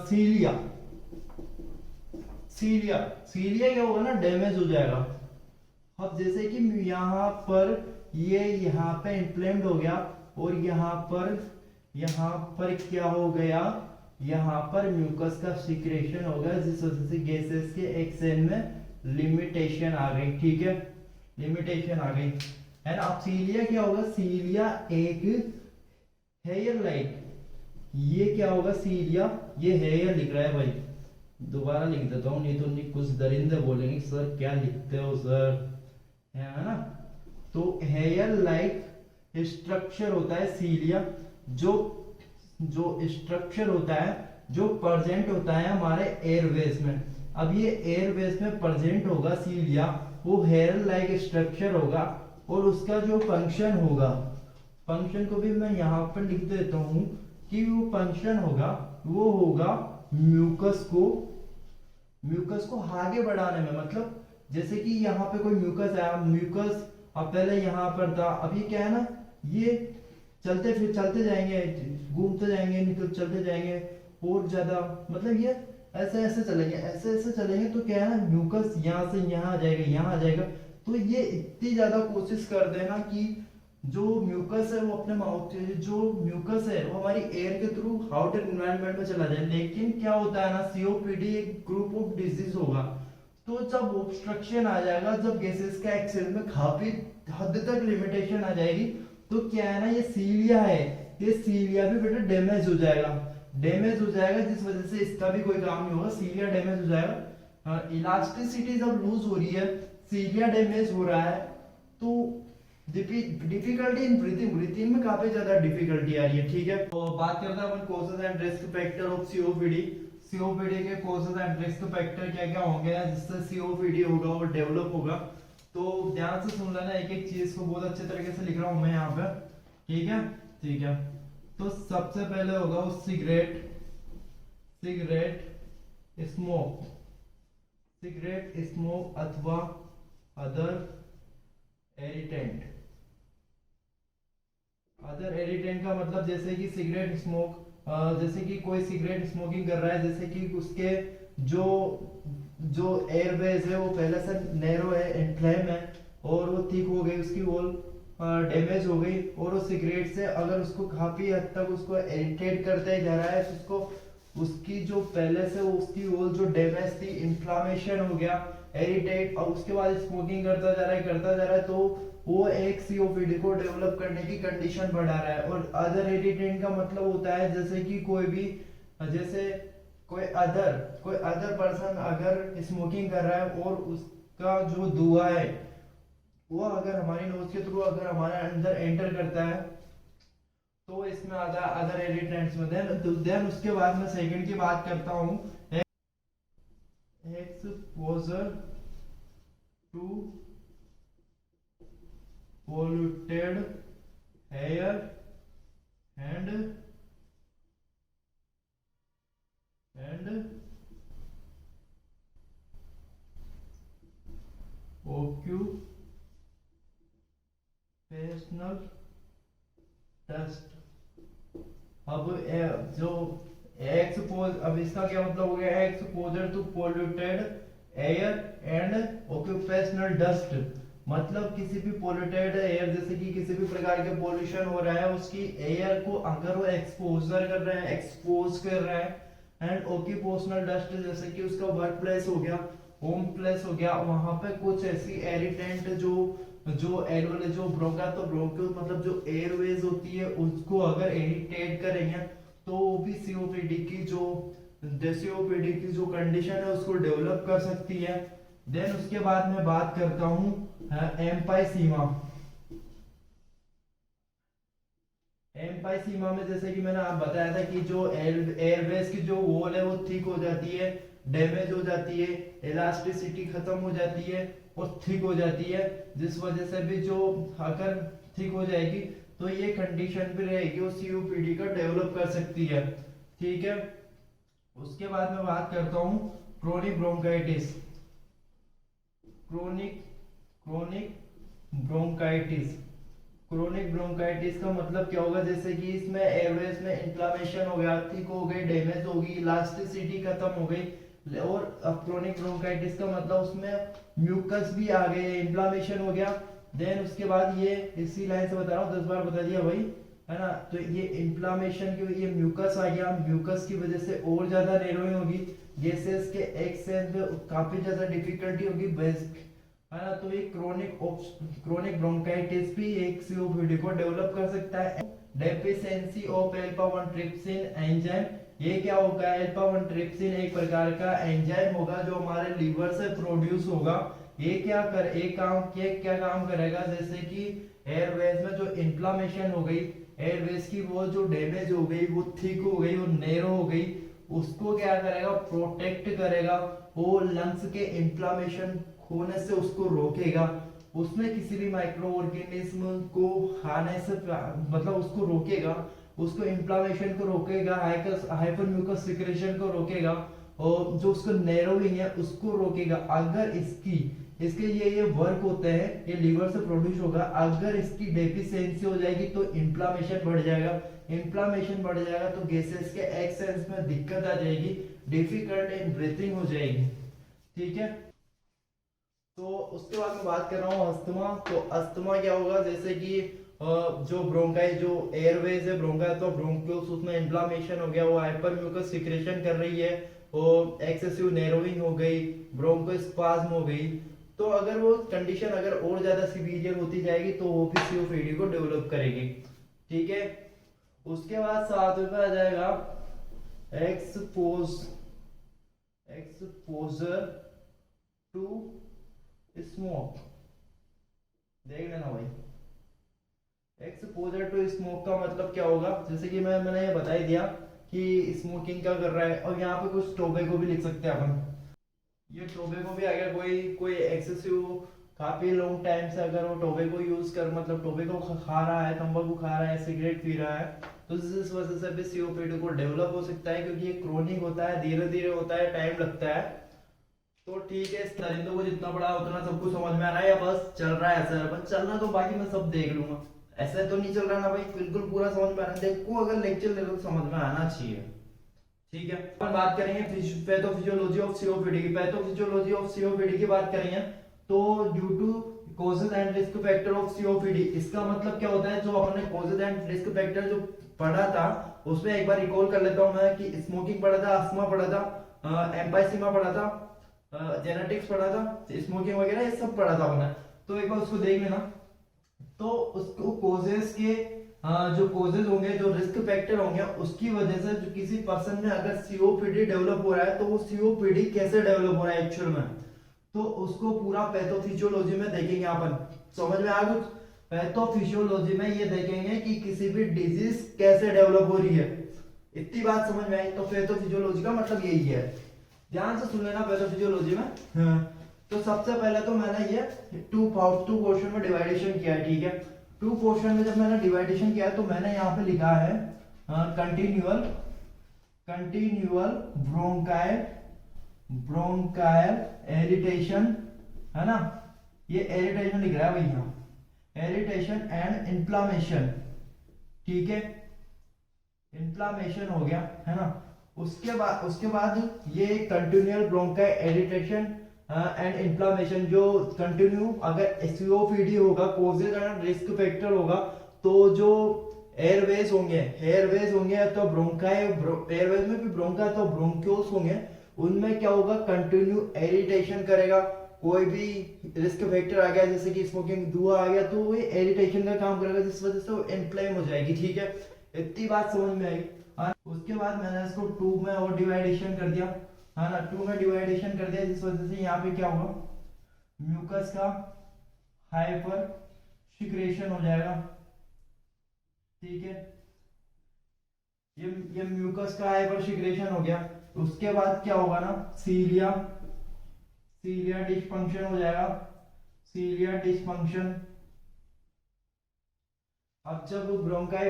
सीलिया, सीलिया सीलिया क्या होगा ना, डैमेज हो जाएगा। अब जैसे कि यहाँ पर ये यहाँ पे इन्फ्लेम्ड हो गया और यहाँ पर क्या हो गया, यहाँ पर म्यूकस का सिक्रेशन हो गया, जिस वजह से गैसेस के एक्सचेंज में लिमिटेशन आ गई। ठीक है, लिमिटेशन आ गई है ना। अब सीलिया क्या होगा, सीलिया एक हेयर लाइक, ये क्या होगा सीलिया, ये हेयर लिख रहा है भाई, दोबारा लिख देता हूँ नहीं तो नहीं कुछ दरिंदे बोलेंगे सर क्या लिखते हो सर, है ना। तो हेयर लाइक स्ट्रक्चर होता है सीलिया, जो स्ट्रक्चर होता है जो प्रेजेंट होता है हमारे एयरवेज में। अब ये एयरवेज में प्रेजेंट होगा सीलिया, वो हेयर लाइक स्ट्रक्चर होगा और उसका जो फंक्शन होगा, फंक्शन को भी मैं यहाँ पर लिख देता हूँ कि वो फंक्शन होगा, वो होगा म्यूकस को आगे बढ़ाने में। मतलब जैसे कि यहाँ पे कोई म्यूकस आया, म्यूकस अब पहले यहाँ पर था, अब ये क्या है ना, ये चलते जाएंगे, घूमते जाएंगे, चलते जाएंगे और ज्यादा, मतलब ये ऐसे ऐसे चलेंगे तो क्या है ना, म्यूकस यहाँ से यहाँ आ जाएगा, यहाँ आ जाएगा। तो ये इतनी ज्यादा कोशिश कर देना कि जो म्यूकस है वो अपने माउथ, जो म्यूकस है वो हमारी एयर के थ्रू आउटर एनवायरनमेंट में चला जाए। लेकिन क्या होता है ना, सीओपीडी एक ग्रुप ऑफ डिजीज होगा, तो जब ऑब्स्ट्रक्शन आ जाएगा, जब गैसेस का एक्सेस में काफी हद तक लिमिटेशन आ जाएगी, तो क्या है ना, ये सीलिया है, ये सीलिया भी बेटा डैमेज हो जाएगा, डैमेज हो जाएगा, जिस वजह से इसका भी कोई काम नहीं होगा, सीलिया डैमेज हो जाएगा। इलास्टिसिटी जब लूज हो रही है, सीलिया डैमेज हो रहा है, तो डिफिकल्टी इन ब्रीथिंग, ब्रीथिंग में काफी ज्यादा डिफिकल्टी आ रही है। ठीक है, तो बात करते हैं अपन causes and risk factor of COPD. COPD के कॉजेज एंड रिस्क फैक्टर क्या क्या होंगे जिससे सीओपीडी होगा और डेवलप होगा। तो ध्यान से सुन लेना, एक एक चीज को बहुत अच्छे तरीके से लिख रहा हूं मैं यहाँ पे। ठीक है, ठीक है। तो सबसे पहले होगा वो cigarette, cigarette smoke, cigarette smoke अथवा अदर एरिटेंट। अदर एरिटेंट का मतलब जैसे कि सिगरेट स्मोक, जैसे कि कोई सिगरेट स्मोकिंग कर रहा है, जैसे कि उसके जो जो एयरवेज है वो पहले से नैरो है, इन्फ्लेम है, और वो थिक हो गई, उसकी वॉल डैमेज हो गई, और वो सिगरेट से अगर उसको काफी हद तक उसको इरिटेट करते जा रहा है, तो उसको उसकी जो पहले से उसकी वॉल जो डैमेज थी, इन्फ्लामेशन हो गया, इरिटेट, और उसके बाद स्मोकिंग करता जा रहा है, करता जा रहा है, तो वो एक सीओपीडी को डेवलप करने की कंडीशन बढ़ा रहा है। और अदर इरिटेंट का मतलब होता है जैसे कि कोई भी, जैसे कोई अदर पर्सन अगर स्मोकिंग कर रहा है और उसका जो धुआं है वो अगर हमारी नोज के थ्रू अगर हमारे अंदर एंटर करता है, तो इसमें आता है अदर इरिटेंट्स में। देन उसके बाद मैं सेकंड की बात करता हूँ, exposure to polluted air and occupational dust। अब इसका क्या मतलब हो गया, exposure to polluted air and occupational dust, मतलब किसी भी पोल्यूटेड एयर, जैसे कि किसी भी प्रकार के पोल्यूशन हो रहा है, उसकी एयर को अगर वो एक्सपोजर कर रहे हैं, एक्सपोज कर रहा है, एंड ऑक्यूपेशनल डस्ट जैसे कि उसका वर्क प्लेस हो गया, होम प्लेस हो गया, वहां पे कुछ ऐसी एरिटेंट जो एयर वाले जो ब्रोंका, तो ब्रोंक्यूल मतलब जो एयरवेज होती है उसको अगर इरिटेट करेंगे, तो वो भी सीओपीडी की जो कंडीशन है उसको डेवलप कर सकती है। देन उसके बाद मैं बात करता हूं एम्पाइसीमा। एम्पाइसीमा में जैसे कि मैंने आप बताया था कि जो एयरवेज की जो वॉल है वो थिक हो जाती है, डैमेज हो जाती है, इलास्टिसिटी खत्म हो जाती है और थिक हो जाती है, जिस वजह से भी जो अगर थिक हो जाएगी तो ये कंडीशन भी रहेगी, वो सीओपीडी का डेवलप कर सकती है। ठीक है, उसके बाद मैं बात करता हूं chronic bronchitis. Chronic bronchitis, chronic bronchitis का मतलब क्या होगा, जैसे कि इसमें एयरवेज में इन्फ्लामेशन हो गया, थिक हो गई, डैमेज होगी, इलास्टिसिटी खत्म हो गई, और अब क्रोनिक ब्रोंकाइटिस का मतलब उसमें म्यूकस भी आ गए, इन्फ्लामेशन हो गया। देन उसके बाद ये इसी लाइन से बता रहा हूँ, 10 बार बता दिया भाई, है ना। तो ये इन्फ्लामेशन की, ये म्यूकस आ गया, म्यूकस की वजह से और ज्यादा नैरोइंग होगी, गैसेस के एक्सचेंज में काफी ज्यादा डिफिकल्टी होगी, है ना। तो ये क्रोनिक ब्रोंकाइटिस भी एक सीओपीडी को डेवलप कर सकता है। Deficiency of alpha 1 trypsin enzyme, ये क्या होगा, अल्फा 1 ट्रिप्सिन एक प्रकार का एंजाइम होगा जो हमारे लीवर से प्रोड्यूस होगा। ये क्या काम करेगा, जैसे कि एयरवेज में जो इन्फ्लामेशन हो गई, एयरवेज की वो जो डैमेज हो गई, वो थिक हो गई, वो नैरो हो गई, उसको क्या करेगा, प्रोटेक्ट करेगा, वो लंग्स के इन्फ्लामेशन होने से उसको रोकेगा, उसमें किसी भी माइक्रो ऑर्गेनिज्म को खाने से मतलब उसको रोकेगा, उसको इन्फ्लामेशन को रोकेगा, हाइपर म्यूकस सिक्रेशन को रोकेगा, और जो उसको नैरोइंग है उसको रोकेगा। अगर इसके ये वर्क होते हैं, ये लीवर से प्रोड्यूस होगा, अगर इसकी डेफिशिएंसी हो जाएगी तो इन्फ्लामेशन बढ़ जाएगा, इन्फ्लामेशन बढ़ जाएगा तो गैसेस के एक्सचेंज में दिक्कत आ जाएगी, डिफिकल्ट इन ब्रीथिंग हो जाएगी। ठीक है, तो उसके बाद मैं बात कर रहा हूँ अस्थमा। तो अस्थमा क्या होगा, जैसे कि जो ब्रोंकाई जो एयरवेज है ब्रोंका, तो ब्रोंक्यूल्स उसमें इन्फ्लामेशन हो गया, वो हाइपर म्यूकस सिक्रेशन कर रही है, एक्सेसिव नैरोइंग हो गई, ब्रोंकोस्पाज्म हो गई। तो अगर वो कंडीशन अगर और ज्यादा सीवियर होती जाएगी तो वो फिर सीओपीडी को डेवलप करेगी। ठीक है, उसके बाद साथ में आ जाएगा एक्सपोजर टू स्मोक। देख लेना भाई, एक्सपोजर टू स्मोक का मतलब क्या होगा, जैसे कि मैंने ये बता ही दिया कि स्मोकिंग क्या कर रहा है। और यहाँ पे कुछ टोबैको भी लिख सकते हैं अपन। ये टोबैको भी अगर कोई कोई एक्सेसिव काफी लॉन्ग टाइम से अगर वो टोबैको यूज कर मतलब टोबैको खा रहा है, तंबाकू खा रहा है, सिगरेट पी रहा है, तो इस वजह से भी सीओपीडी को डेवलप हो सकता है, क्योंकि ये क्रोनिक होता है, धीरे धीरे होता है, टाइम लगता है। तो ठीक है, इस दरिंदों को जितना पढ़ा उतना सबको समझ में आ रहा है या बस चल रहा है ऐसा? बस चलना तो बाकी मैं सब देख लूंगा, ऐसा तो नहीं चल रहा ना भाई, बिल्कुल पूरा समझ में आ रहा है। देखो अगर लेक्चर ले लो तो समझ में आना चाहिए। ठीक है, अपन बात करेंगे पैथोफिजियोलॉजी ऑफ सीओपीडी की। पैथोफिजियोलॉजी ऑफ सीओपीडी की बात करेंगे तो due to causes and risk factor of COPD, इसका मतलब क्या होता है, जो अपन ने कॉजेज एंड रिस्क फैक्टर जो पढ़ा था उसमें एक बार रिकॉल कर लेता हूं मैं कि स्मोकिंग पढ़ा था, अस्थमा पढ़ा था, एम्पाइसीमा पढ़ा था, जेनेटिक्स पढ़ा था, स्मोकिंग वगैरह ये सब पढ़ा था हमने। तो एक बार उसको देख लेना। तो उसको कोजेस के जो कोजेस होंगे, जो रिस्क फैक्टर होंगे, उसकी वजह से जो किसी पर्सन में अगर सीओपीडी डेवलप हो रहा है तो वो सीओपीडी कैसे डेवलप हो रहा है एक्चुअल में, तो उसको पूरा पैथोफिजियोलॉजी में देखेंगे अपन। समझ में आ कुछ? पैथोफिजियोलॉजी में ये देखेंगे कि किसी भी डिजीज कैसे डेवलप हो रही है। इतनी बात समझ में आई? तो पैथोफिजियोलॉजी का मतलब यही है, ध्यान से सुन लेना पैथोफिजियोलॉजी में। हाँ। तो सबसे पहले तो मैंने ये टू पोर्शन में डिवाइडेशन किया है। ठीक है, टू पोर्शन में जब मैंने डिवाइडेशन किया तो मैंने यहाँ पे लिखा है कंटिन्यूअल ब्रोंकायल एरिटेशन, है ना, ये एरिटेशन लिख रहा है भाई यहाँ, एरिटेशन एंड इन्फ्लामेशन। ठीक है, इन्फ्लामेशन हो गया, है ना। उसके बाद ये कंटिन्यूअल ब्रोंकाई एरिटेशन एंड इन्फ्लामेशन, जो कंटिन्यू अगर सीओपीडी होगा, कॉजेज एंड रिस्क फैक्टर होगा, तो जो एयरवेज होंगे तो ब्रोंकाई, एयरवेज में भी ब्रोंका तो ब्रोंक्यूल्स होंगे, उनमें क्या होगा, कंटिन्यू एरिटेशन करेगा। कोई भी रिस्क फैक्टर आ गया जैसे कि स्मोकिंग, धुआं आ गया, तो वो एरिटेशन का काम करेगा, जिस वजह से वो इन्फ्लेम हो जाएगी। ठीक है, इतनी बात समझ में आई। उसके बाद मैंने इसको टू में और डिवाइडेशन कर दिया, है ना, टू में डिवाइडेशन कर दिया, जिस वजह से यहाँ पे क्या होगा, म्यूकस का हाइपर सिक्रेशन हो जाएगा। ठीक है, ये म्यूकस का हाइपर सिक्रेशन हो गया। उसके बाद क्या होगा ना, सीलिया डिस्फंक्शन हो जाएगा, सीलिया डिस्फंक्शन। अब जब ब्रोंकाई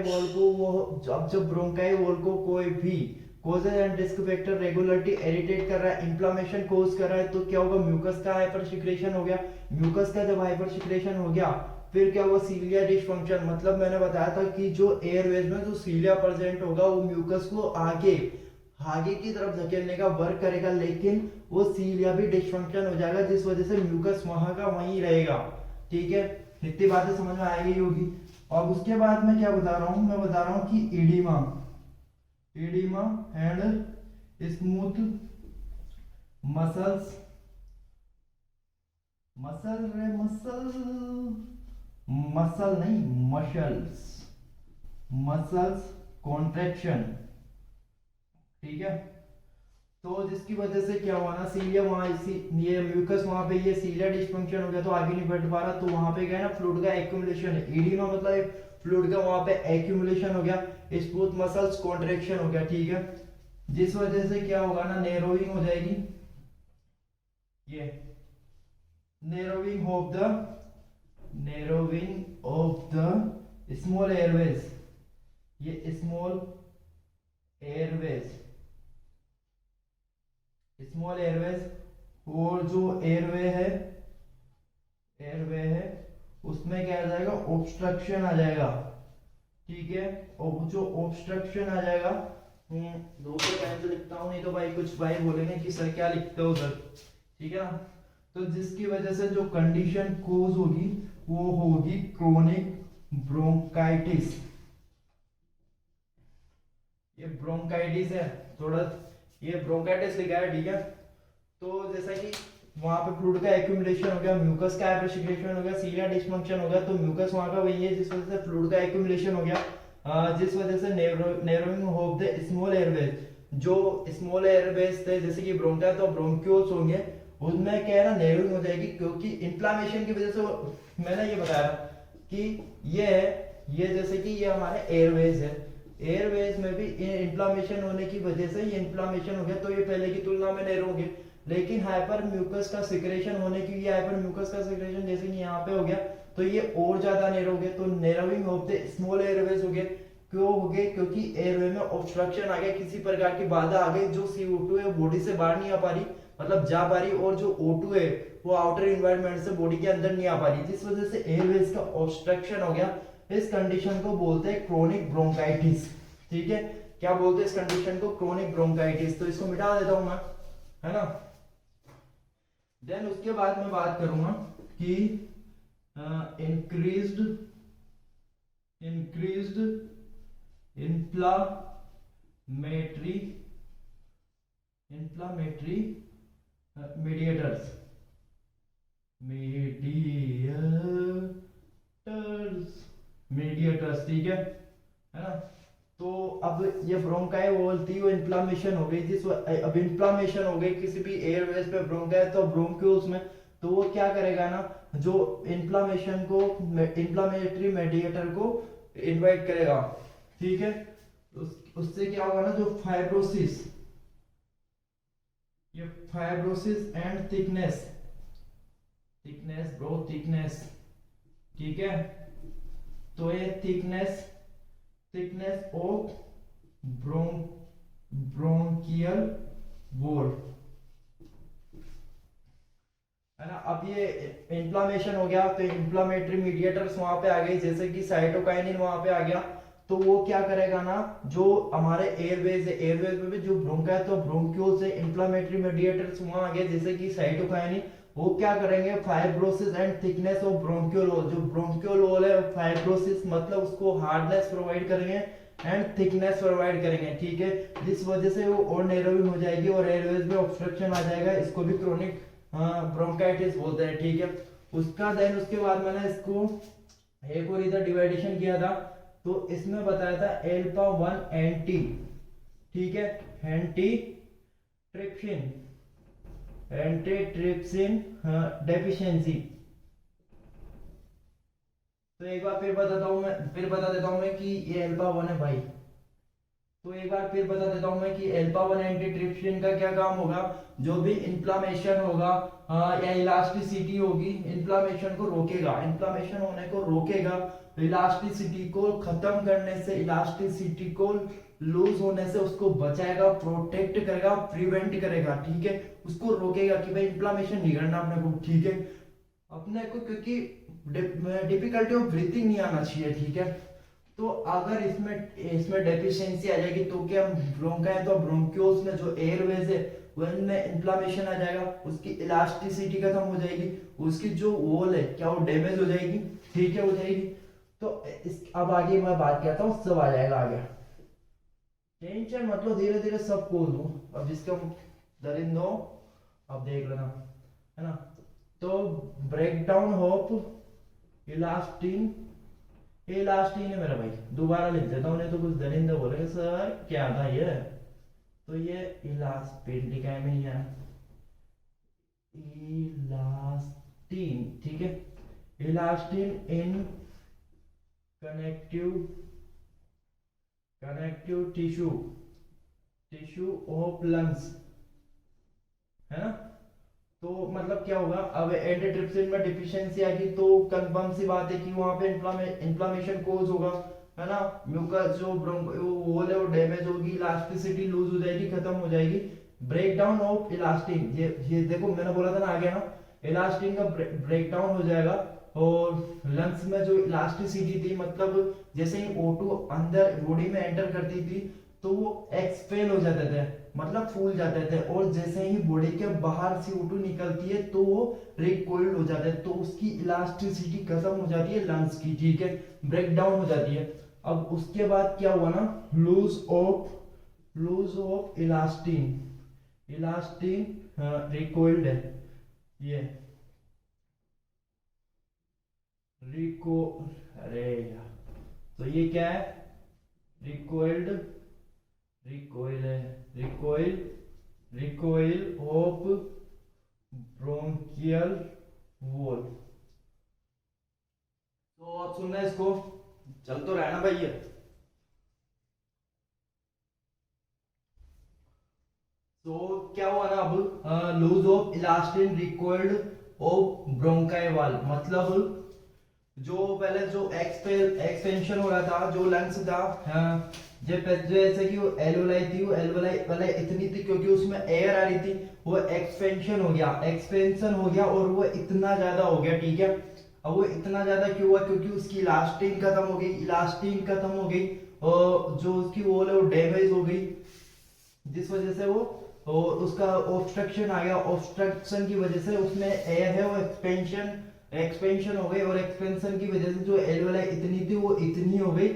वॉल को कोई भी causes and risk factor regularly irritate कर रहा है, इंफ्लेमेशन कॉज कर रहा है, तो क्या होगा, म्यूकस का हाइपर सिक्रेशन हो गया। म्यूकस का जब हाइपर सिक्रेशन हो गया फिर क्या होगा, सीलिया डिस्फंक्शन। मतलब मैंने बताया था कि जो एयरवेज में जो सीलिया प्रेजेंट होगा वो म्यूकस को आगे की तरफ धकेलने का वर्क करेगा, लेकिन वो सीलिया भी डिस्फंक्शन हो जाएगा, जिस वजह से म्यूकस वहां का वहीं रहेगा। ठीक है, इतनी बातें समझ में आएगी होगी। और उसके बाद मैं क्या बता रहा हूं, मैं बता रहा हूं कि oedema and smooth muscles contraction. ठीक है, तो जिसकी वजह से क्या हुआ ना, सीलिया ये म्यूकस वहां पे ये सीलिया डिस्फंक्शन हो गया, तो आगे नहीं बढ़ पा रहा, तो वहां पे क्या है ना, फ्लूइड का एक्यूमुलेशन है। एडिमा मतलब फ्लूइड का वहां पे एक्यूमुलेशन हो गया, स्मूथ मसल्स कॉन्ट्रैक्शन हो गया। ठीक है, जिस वजह से क्या होगा ना, नैरोइंग हो जाएगी, ये narrowing of the small Airways, ये स्मॉल एयरवेज और जो एयरवे है उसमें क्या आ जाएगा, ऑब्स्ट्रक्शन आ जाएगा। ठीक है, और जो ऑब्स्ट्रक्शन आ जाएगा, दो पेन से लिखता हूं, नहीं तो भाई कुछ भाई बोलेंगे कि सर क्या लिखते हो उधर। ठीक है ना, तो जिसकी वजह से जो कंडीशन कोज होगी वो होगी क्रोनिक ब्रोंकाइटिस। ये ब्रोंकाइटिस है, थोड़ा ये ब्रोंकाइटिस लिखा है, ठीक है। तो जैसा कि वहां पे फ्लूइड का एक्यूमुलेशन हो गया, म्यूकस का हाइपरसिक्रेशन हो गया, सीलिया डिसफंक्शन हो गया, तो म्यूकस वहां का वही है जिस वजह से फ्लूइड का एक्यूमुलेशन हो गया, जिस वजह से narrowing of the small Airways, जो स्मॉल एयरवेज थे जैसे कि ब्रोंका तो ब्रोंक्यूल्स होंगे, उनमें क्या है ना नैरोइंग हो जाएगी, क्योंकि इन्फ्लामेशन की वजह से मैंने ये बताया कि ये है, ये जैसे कि ये हमारे एयरवेज है, एयरवेज में भी इन्फ्लामेशन होने की वजह से ये इन्फ्लामेशन हो गया, तो ये पहले की तुलना में नैरो होंगे। लेकिन हाइपर म्यूकस का सिक्रेशन होने की, ये हाइपर म्यूकस का सिक्रेशन जैसे कि यहाँ पे हो गया, तो ये और ज्यादा नैरो हो गया, तो narrowing of the small Airways हो गया। क्यों हो गए? क्योंकि एयरवे में ऑब्स्ट्रक्शन आ गया, किसी प्रकार की बाधा आ गई, जो CO2 है बॉडी से बाहर नहीं आ पा रही, मतलब जा पा रही, और जो O2 है वो आउटर इन्वायरमेंट से बॉडी के अंदर नहीं आ पा रही, जिस वजह से एयरवेज का ऑब्स्ट्रक्शन हो गया। इस कंडीशन को बोलते हैं क्रोनिक ब्रोंकाइटिस, ठीक है। क्या बोलते हैं इस कंडीशन को? Chronic bronchitis. तो इसको मिटा देता हूं मैं, है ना। देन उसके बाद मैं बात करूंगा कि इंक्रीज्ड इन्फ्लामेटरी मीडिएटर्स, मीडिएटर्स, ठीक है ना। तो अब ये ब्रोंकाई बोलती है, वो इन्फ्लामेशन हो गई, अब इन्फ्लामेशन हो गई किसी भी एयरवेज पे ब्रोंकाई, तो ब्रोंक्यूल्स में, तो वो क्या करेगा ना, जो इन्फ्लामेशन को, इन्फ्लामेटरी मेडिएटर को इनवाइट करेगा, ठीक है। उससे क्या होगा ना, जो फाइब्रोसिस, ये fibrosis and thickness bro, thickness, ठीक है। तो ये थिकनेस ऑफ ब्रोंकियल वॉल, है ना। अब ये इन्फ्लामेशन हो गया, तो इन्फ्लामेटरी मीडिएटर्स वहां पे आ गई, जैसे कि साइटोकाइनिन वहां पे आ गया, तो वो क्या करेगा ना, जो हमारे एयरवेज है, एयरवेज में भी जो ब्रोंका है, तो ब्रोंक्यूल से इन्फ्लामेटरी मीडिएटर्स वहां आ गए, जैसे कि साइटोकाइनिन, वो क्या करेंगे, fibrosis and thickness of bronchiole wall, जो ब्रोंक्यूल वॉल है, फाइब्रोसिस मतलब उसको हार्डनेस प्रोवाइड करेंगे एंड थिकनेस प्रोवाइड करेंगे, ठीक है। जिस वजह से वो और नैरोइंग हो जाएगी और एयरवेज में ऑब्स्ट्रक्शन आ जाएगा, इसको भी क्रोनिक ब्रोंकाइटिस बोलते हैं, ठीक है। उसका देन उसके बाद मैंने इसको एक और इधर डिवाइडेशन किया था, तो इसमें बताया था एल्फा 1 एंटी, ठीक है, एंटीट्रिप्सिन डेफिशिएंसी। तो एक बार फिर बता देता हूं मैं कि ये एल्फा 1 है भाई। तो एक बार फिर बता देता हूं मैं कि एल्फा 1 एंटीट्रिप्सिन का क्या काम होगा, जो भी इन्फ्लामेशन होगा या इलास्टिसिटी होगी, इन्फ्लामेशन को रोकेगा, इन्फ्लामेशन होने को रोकेगा, इलास्टिसिटी को खत्म करने से, इलास्टिसिटी को लूज होने से उसको बचाएगा, प्रोटेक्ट करेगा, प्रिवेंट करेगा, ठीक है। उसको रोकेगा कि भाई इन्फ्लामेशन नहीं करना अपने को, ठीक है, अपने को, क्योंकि डिफिकल्टी ऑफ ब्रीथिंग नहीं आना चाहिए, ठीक है। तो अगर इसमें डेफिशिएंसी आ जाएगी, तो क्या ब्रोंका है, तो ब्रोंक्यूल्स में जो एयरवेज है उनमें इन्फ्लामेशन आ जाएगा, उसकी इलास्टिसिटी खत्म हो जाएगी, उसकी जो वॉल है क्या वो डैमेज हो जाएगी, ठीक है, हो जाएगी। तो अब आगे मैं बात करता हूँ, सब आ जाएगा आगे, टेंशन मतलब धीरे धीरे सब खोल दूं। अब जिसका दरिंदो अब देख लेना, है ना। तो ब्रेकडाउन ऑफ इलास्टिन है मेरा भाई, दोबारा लिख देता हूँ, नहीं तो कुछ दरिंदा बोलेंगे सर क्या था ये। तो ये इलास्टिन, इलास्टिन, ठीक है, elastin in connective tissue of lungs, है ना। तो मतलब क्या होगा, अब एंटीट्रिप्सिन में डिफिशियंसी आएगी, तो कंफर्म सी बात है कि वहां पे इन्फ्लामेशन कोज होगा, है ना। म्यूकस जो वॉल है वो डैमेज होगी, इलास्टिसिटी लूज हो जाएगी, खत्म हो जाएगी। ब्रेकडाउन ऑफ इलास्टिन, ये देखो मैंने बोला था ना आगे ना, इलास्टिन का ब्रेकडाउन हो जाएगा, और लंग्स में जो इलास्टिसिटी थी, मतलब जैसे ही O2 अंदर बॉडी में एंटर करती थी, तो वो एक्सपेल हो जाते थे, मतलब फूल जाते थे, और जैसे ही बॉडी के बाहर CO2 निकलती है तो वो रिकॉइल्ड हो जाते हैं, तो उसकी इलास्टिसिटी खत्म हो जाती है लंग्स की, ठीक है, ब्रेक डाउन हो जाती है। अब उसके बाद क्या हुआ ना, lose of lose of elastin, elastin recoiled है ये रिको, अरे यार, तो ये क्या है, रिकॉइल्ड, रिकॉइल है, recoil, recoil of bronchial wall. तो आप सुनना इसको, चल तो रहना भाई ये। तो क्या हुआ ना अब, lose of elastin recoiled of bronchi wall, मतलब जो पहले जो एक्सपेंशन हो रहा था, जो लंग्स था, हाँ, जैसे कि वो एल्वोलाई थी, वो एल्वोलाई पहले इतनी थी क्योंकि उसमें एयर आ रही थी, वो एक्सपेंशन हो गया, एक्सपेंशन हो गया और वो इतना ज्यादा हो गया, ठीक है। अब वो इतना ज्यादा क्यों हुआ, क्योंकि उसकी इलास्टिन खत्म हो गई, इलास्टिन खत्म हो गई और जो उसकी वॉल है वो डैमेज हो गई, जिस वजह से वो और उसका ऑब्स्ट्रक्शन आ गया, ऑब्स्ट्रक्शन की वजह से उसमें एयर है वो एक्सपेंशन, एक्सपेंशन हो गई और एक्सपेंशन की वजह से जो एल्वेलाई इतनी थी वो इतनी हो गई,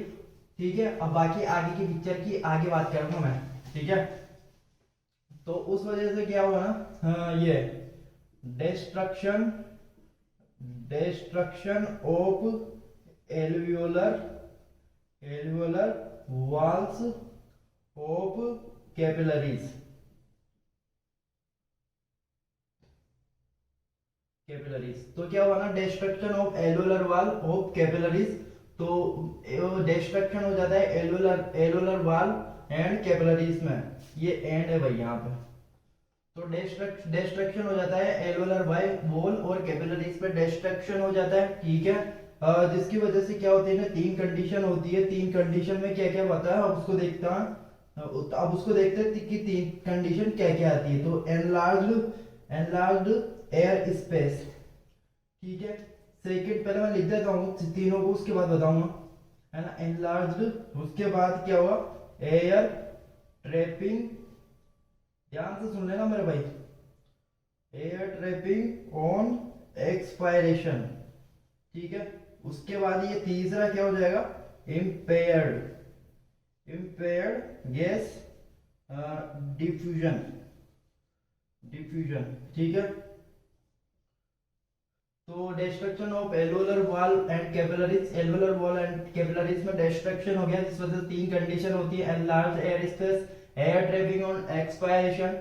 ठीक है। अब बाकी आगे की पिक्चर की आगे बात करूंगा मैं, ठीक है। तो उस वजह से क्या हुआ ना, हाँ, ये destruction, destruction of alveolar, alveolar walls of capillaries, capillaries. तो क्या हुआ ना, destruction of alveolar wall of capillaries, तो डिस्ट्रक्शन हो जाता है alveolar, alveolar wall and capillaries में, ये एंड है भाई यहाँ पे। तो डिस्ट्रक्शन हो जाता है एल्वोलर वॉल और कैपिलरीज पे डिस्ट्रक्शन हो जाता है, ठीक है। जिसकी वजह से क्या होती है ना, तीन कंडीशन होती है, तीन कंडीशन में क्या क्या होता है अब उसको देखता है, अब उसको देखते हैं कि तीन कंडीशन क्या क्या आती है। तो एनलार्ज्ड, एनलार्ज्ड एयर स्पेस, ठीक है। सेकंड पहले मैं लिख देता हूँ तीनों को, उसके बाद बताऊंगा, है ना। एनलार्ज्ड, उसके बाद क्या हुआ, एयर ट्रैपिंग, ध्यान से सुन लेना मेरे भाई, एयर ट्रैपिंग ऑन एक्सपायरेशन, ठीक है। उसके बाद ये तीसरा क्या हो जाएगा, impaired, impaired gas diffusion, diffusion, ठीक है। तो destruction of alveolar wall and capillaries, alveolar wall and capillaries में डिस्ट्रक्शन हो गया, जिस वजह से तीन कंडीशन होती है, enlarge air space, air trapping on expiration,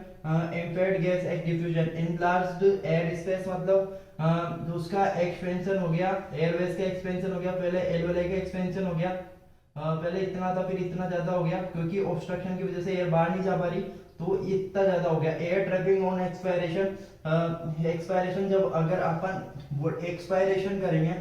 impaired gas diffusion. Enlarged air space मतलब उसका एक्सपेंशन हो गया, एयरवेज का एक्सपेंशन हो गया, पहले एल्वोलाई का एक्सपेंशन हो गया, पहले इतना था फिर इतना ज्यादा हो गया क्योंकि ऑब्स्ट्रक्शन की वजह से एयर बाहर नहीं जा पा रही, तो इतना ज्यादा हो गया। Air trapping on expiration, expiration जब अगर अपन एक्सपायरेशन करेंगे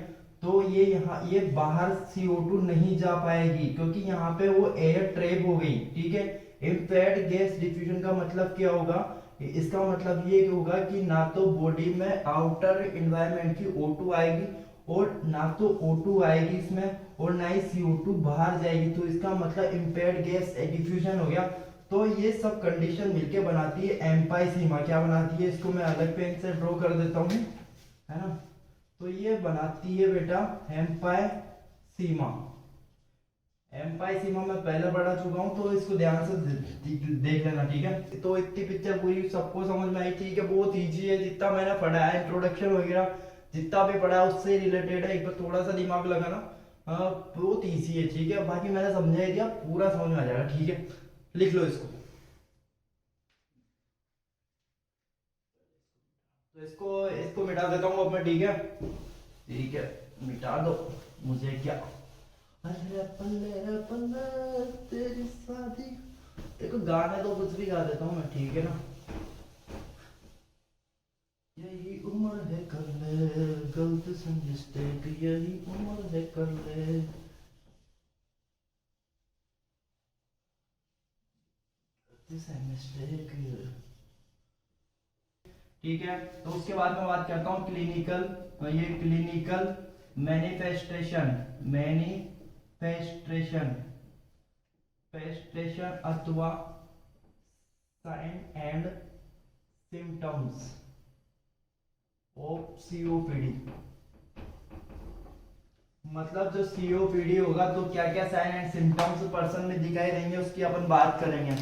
तो ये यहाँ ये बाहर CO2 नहीं जा पाएगी क्योंकि यहाँ पे वो एयर ट्रैप हो गई, ठीक है। इम्पेयर्ड गैस डिफ्यूजन का मतलब क्या होगा, इसका मतलब ये होगा कि ना तो बॉडी में आउटर एनवायरनमेंट की O2 आएगी और ना तो O2 आएगी इसमें और ना ही CO2 बाहर जाएगी, तो इसका मतलब इम्पेयर्ड गैस डिफ्यूजन हो गया। तो ये सब कंडीशन मिलके बनाती है एम्पाइसीमा, क्या बनाती है, इसको मैं अलग पेन से ड्रॉ कर देता हूँ, है ना। तो ये बनाती है बेटा एम्पाइसीमा, एम्पाइसीमा मैं पहले पढ़ा चुका हूँ तो इसको ध्यान से देख लेना, ठीक है। तो इतनी पिक्चर पूरी सबको समझ में आई, ठीक है। बहुत ईजी है, जितना मैंने पढ़ा है इंट्रोडक्शन वगैरह जितना भी पढ़ा है उससे रिलेटेड है, एक बार थोड़ा सा दिमाग लगाना, बहुत ईजी है, ठीक है। बाकी मैंने समझा दिया, पूरा समझ में आ जाएगा, ठीक है। लिख लो इसको, तो इसको इसको मिटा देता हूँ अब मैं, ठीक है, ठीक है, मिटा दो, मुझे क्या, अरे पल्ले पल्ले तेरी शादी, देखो गाने तो कुछ भी गा देता हूँ मैं, ठीक है ना। यही उम्र है कर ले, गलत से मिस्टेक, यही उम्र है कर ले, मिस्टेक, ठीक है। तो उसके बाद मैं बात करता हूँ क्लिनिकल, ये क्लिनिकल मैनिफेस्टेशन, मैनिफेस्टेशन, फेस्टेशन अथवा sign and symptoms of COPD, मतलब जो COPD होगा तो क्या क्या साइन एंड सिम्टम्स पर्सन में दिखाई देंगे उसकी अपन बात करेंगे,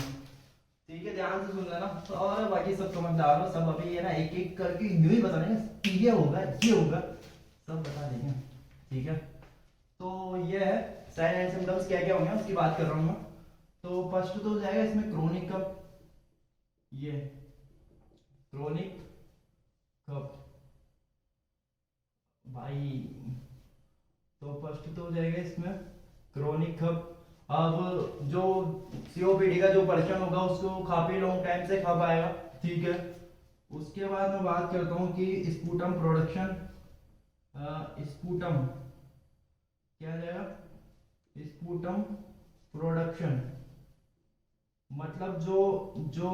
ठीक है, ध्यान से सुन लेना और बाकी सब समझदार हो, सब अभी ये ना एक एक करके यूं ही बता देंगे, ये होगा ये होगा, सब बता देंगे। ठीक है, तो ये है साइन एंड सिम्टम्स क्या क्या होंगे उसकी बात कर रहा हूँ मैं। तो फर्स्ट तो हो जाएगा इसमें क्रोनिक कफ, ये क्रोनिक कफ भाई। तो फर्स्ट तो हो जाएगा इसमें क्रोनिक कफ। अब जो सीओपीडी का जो पर्सन होगा उसको काफी लॉन्ग टाइम से कफ आएगा। ठीक है, उसके बाद मैं बात करता हूँ कि स्पूटम प्रोडक्शन, स्पूटम क्या आ जाएगा, स्पूटम प्रोडक्शन मतलब जो जो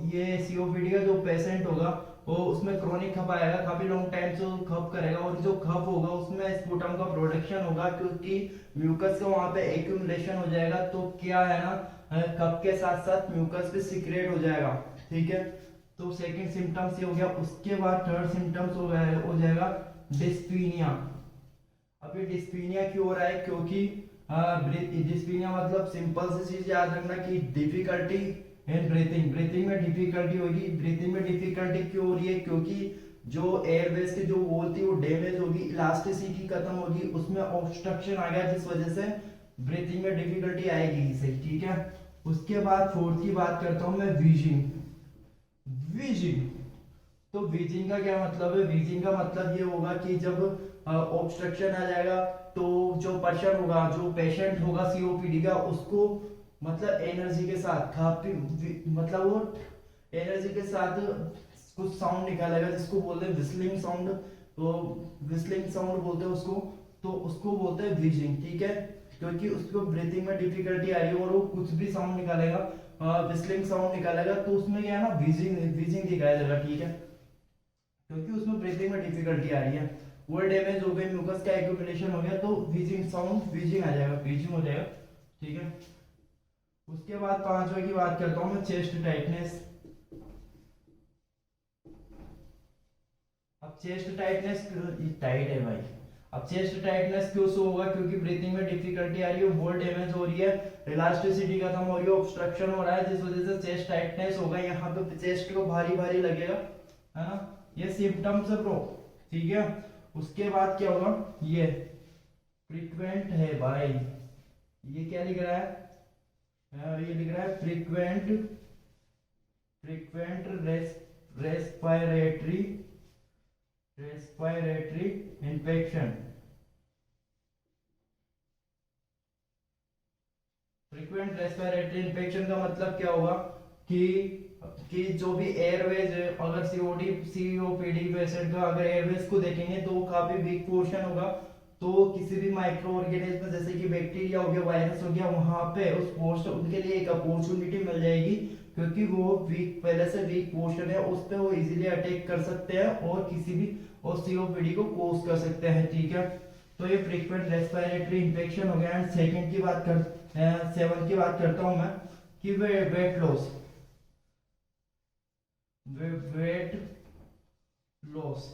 ये सीओपीडी का जो पेशेंट होगा वो उसमें क्रोनिक कफ आएगा, काफी लॉन्ग टाइम से कफ करेगा और जो कफ होगा उसमें स्पूटम का प्रोडक्शन होगा क्योंकि म्यूकस का वहां पे एक्यूमुलेशन हो जाएगा। तो क्या है ना, कफ के साथ साथ म्यूकस भी सीक्रेट हो जाएगा। ठीक है, तो सेकंड सिम्टम्स ये हो गया। उसके बाद थर्ड सिम्टम्स हो जाएगा डिस्पीनिया। अब ये डिस्पीनिया क्यों हो रहा है, क्योंकि डिस्पीनिया मतलब सिंपल सी चीज याद रखना कि डिफिकल्टी इन ब्रीथिंग, ब्रीथिंग में डिफिकल्टी होगी। ब्रीथिंग में डिफिकल्टी क्यों हो रही है, क्योंकि जो एयरवेज की जो वॉल थी वो डैमेज होगी, इलास्टिसिटी खत्म होगी, उसमें ऑब्स्ट्रक्शन आ गया जिस वजह से ब्रीथिंग में डिफिकल्टी आएगी सही। ठीक है, उसके बाद फोर्थ की बात करता हूं मैं, वीजिंग। वीजिंग तो वीजिंग का क्या मतलब है, वीजिंग का मतलब ये होगा कि जब ऑब्स्ट्रक्शन आ जाएगा तो जो पर्सन होगा, जो पेशेंट होगा सीओपीडी का, उसको मतलब एनर्जी के साथ काफी मतलब वो एनर्जी के साथ कुछ साउंड निकालेगा जिसको बोलते हैं विस्लिंग साउंड। तो विस्लिंग साउंड बोलते हैं उसको, तो उसको बोलते हैं व्हीजिंग। ठीक है, क्योंकि उसको ब्रीथिंग में डिफिकल्टी आ रही है और वो कुछ भी साउंड निकालेगा, विस्लिंग साउंड निकालेगा, तो उसमें क्या है ना, व्हीजिंग व्हीजिंग दिखाया जाएगा। ठीक है, क्योंकि उसमें ब्रीथिंग में डिफिकल्टी आ रही है, वो डैमेज हो गई, म्यूकस का एक्यूमुलेशन हो गया, तो व्हीजिंग साउंड व्हीजिंग आ जाएगा, व्हीजिंग हो जाएगा। ठीक है, उसके बाद पांचवा की बात करता हूं मैं, चेस्ट टाइटनेस। अब चेस्ट टाइटनेस टाइट है भाई। अब चेस्ट टाइटनेस क्यों से होगा, क्योंकि ब्रीथिंग में डिफिकल्टी आ रही है, वॉल डैमेज हो रही है, इलास्टिसिटी खत्म हो रही है, ऑब्स्ट्रक्शन हो रहा है, जिस वजह से चेस्ट टाइटनेस होगा। यहाँ पे चेस्ट को भारी भारी लगेगा, है ना, ये सिम्टम्स है ब्रो। ठीक है, उसके बाद क्या होगा, ये फ्रीक्वेंट है भाई, ये क्या लिख रहा है, ये लिख रहा है frequent frequent respiratory respiratory infection. Frequent respiratory infection का मतलब क्या होगा कि जो भी एयरवेज, अगर सीओपीडी पेशेंट का अगर एयरवेज को देखेंगे तो वो काफी वीक पोर्शन होगा। तो किसी भी माइक्रो ऑर्गेनिज्म जैसे कि बैक्टीरिया हो गया, वायरस हो गया, वहां पे उस पोर्शन उनके लिए एक अपॉर्चुनिटी मिल जाएगी, क्योंकि वो वीक पहले से वीक पोर्शन है, उस पर वो इजीली अटैक कर सकते हैं और किसी भी और सीओपीडी को कोज कर सकते हैं। ठीक है, तो ये फ्रीक्वेंट रेस्पिरेटरी इन्फेक्शन हो गया। एंड सेकंड की बात कर 7 की बात करता हूं मैं कि वेट लॉस, वेट लॉस।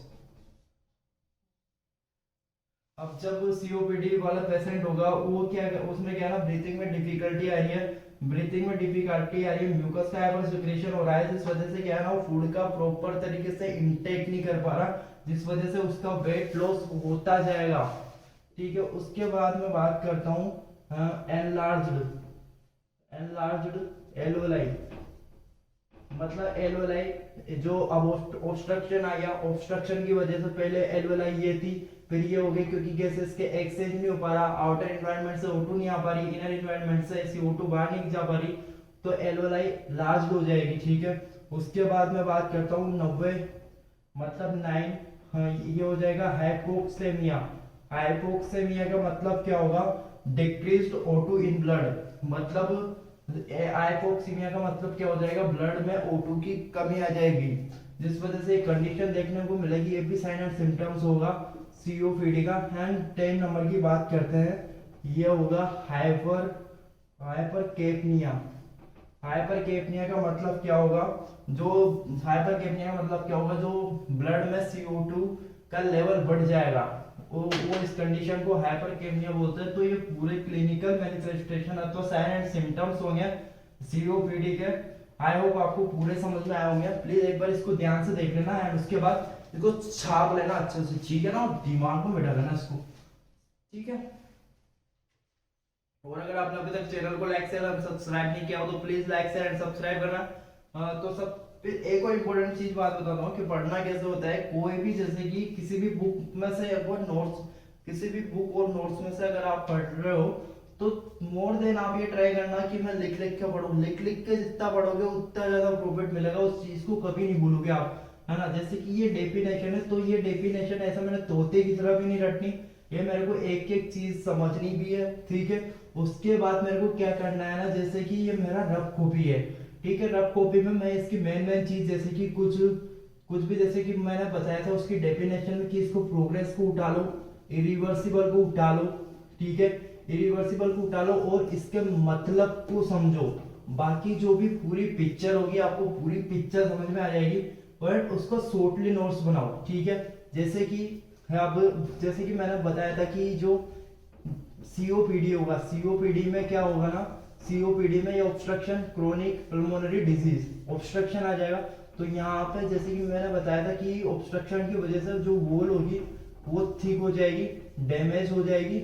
अब जब सीओपीडी वाला पेशेंट होगा वो क्या, उसमें क्या है ना, ब्रीथिंग में डिफिकल्टी आ रही है, ब्रीथिंग में डिफिकल्टी आ रही है, म्यूकस का हाइपर सिक्रेशन हो रहा है, जिस वजह से क्या है ना, वो फूड का प्रॉपर तरीके से इंटेक नहीं कर पा रहा, जिस वजह से उसका वेट लॉस होता जाएगा। ठीक है, उसके बाद मैं बात करता हूँ एनलार्ज्ड एल्वेलाई। मतलब एल्वेलाई जो अब ऑब्स्ट्रक्शन आ गया, ऑब्स्ट्रक्शन की वजह से पहले एल्वेलाई ये थी, फिर ये हो गई क्योंकि गैसेस के एक्सचेंज नहीं हो पा रहा, आउटर एनवायरनमेंट से O2 नहीं आ पा रही, इनर एनवायरनमेंट से CO2 बाहर नहीं जा पा रही, तो एल्वेलाई लार्ज हो जाएगी। ठीक है, उसके बाद मैं बात करता हूँ 90 मतलब 9, हाँ ये हो जाएगा हाइपोक्सेमिया। हाइपोक्सेमिया का मतलब क्या होगा, डिक्रीज्ड O2 इन ब्लड। मतलब हाइपोक्सीमिया का मतलब क्या हो जाएगा, ब्लड में O2 की कमी आ जाएगी, जिस वजह से कंडीशन देखने को मिलेगी। ये भी साइन एंड सिम्टम्स होगा सीओपीडी का। एंड 10 नंबर की बात करते हैं, ये होगा हाइपरकेपनिया। हाइपरकेपनिया का मतलब क्या होगा, जो हाइपरकेपनिया का मतलब क्या होगा, जो ब्लड में CO2 का लेवल बढ़ जाएगा, वो इस कंडीशन को हाइपरकेपनिया बोलते हैं। तो ये पूरे क्लिनिकल मैनिफेस्टेशन अथवा साइन एंड सिम्टम्स होंगे सीओपीडी के। आई होप आपको पूरे समझ में आए होंगे। प्लीज एक बार इसको ध्यान से देख लेना एंड उसके बाद इसको छाप लेना अच्छे से, ठीक है ना, और दिमाग में बैठा लेना इसको, ठीक है। और अगर आपने अभी तक चैनल को लाइक शेयर और सब्सक्राइब नहीं किया हो तो please like share and subscribe करना। तो सब फिर एक और इम्पोर्टेंट चीज बात बताता हूँ कि पढ़ना कैसे होता है। कोई भी जैसे कि किसी भी बुक में से नोट्स, किसी भी बुक और नोट्स में से अगर आप पढ़ रहे हो तो मोर देन आप ये ट्राई करना कि मैं लिख लिख के पढ़ूं। लिख लिख के जितना पढ़ोगे उतना ज्यादा प्रॉफिट मिलेगा, उस चीज को कभी नहीं भूलोगे आप, है ना। जैसे कि ये डेफिनेशन है तो ये डेफिनेशन ऐसा मैंने तोते की तरह भी नहीं रटनी, ये मेरे को एक एक चीज समझनी भी है, ठीक है। उसके बाद मेरे को क्या करना है ना, जैसे कि ये मेरा रफ कॉपी है, ठीक है। रफ कॉपी में मैं इसकी मेन चीज जैसे कि कुछ कुछ भी जैसे कि मैंने बताया था उसकी डेफिनेशन में कि इसको प्रोग्रेस को उठा लो, इरिवर्सिबल को उठा लो, ठीक है। इरिवर्सिबल को उठा लो और इसके मतलब को समझो। बाकी जो भी पूरी पिक्चर होगी आपको पूरी पिक्चर समझ में आ जाएगी, बट उसको शॉर्टली नोट्स बनाओ, ठीक है। जैसे कि अब जैसे कि मैंने बताया था कि जो सीओपीडी होगा, सीओपीडी में क्या होगा ना, सीओपीडी में ये obstruction chronic pulmonary disease obstruction आ जाएगा। तो यहाँ पे जैसे कि मैंने बताया था कि ऑब्स्ट्रक्शन की वजह से जो वॉल होगी वो थिक हो जाएगी, डैमेज हो जाएगी,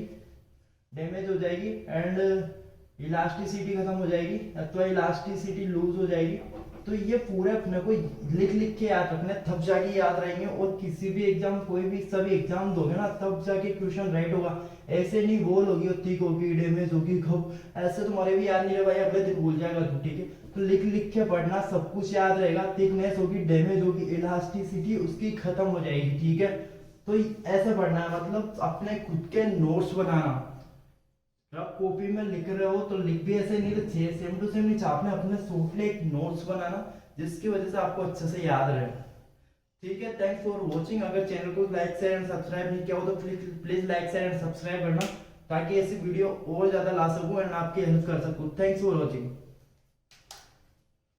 डैमेज हो जाएगी एंड इलास्टिसिटी खत्म हो जाएगी अथवा इलास्टिसिटी लूज हो जाएगी। तो ये पूरे अपने को लिख लिख के याद रखना, तब जाके याद रहेंगे और किसी भी एग्जाम कोई भी सभी एग्जाम दोगे ना तब जाके क्वेश्चन राइट होगा। ऐसे नहीं वॉल होगी और थिक होगी डैमेज होगी खब, ऐसे तुम्हारे भी याद नहीं रहे भाई, अगले दिन भूल जाएगा तू, ठीक है। तो लिख लिख के पढ़ना, सब कुछ याद रहेगा। थिकनेस होगी, डैमेज होगी, इलास्टिसिटी उसकी खत्म हो जाएगी, ठीक है। तो ऐसे पढ़ना है, मतलब अपने खुद के नोट्स बनाना। आप कॉपी में लिख रहे हो तो लिख भी ऐसे नहीं, तो सेम टू सेम नहीं छापना, अपने शॉर्टली एक नोट्स बनाना जिसकी वजह से आपको अच्छे से याद रहे, ठीक है। Thanks for watching. अगर चैनल को लाइक शेयर एंड सब्सक्राइब नहीं किया हो तो please like share and subscribe करना ताकि ऐसी वीडियो और ज्यादा ला सकूं एंड आपकी हेल्प कर सकूं। Thanks for watching.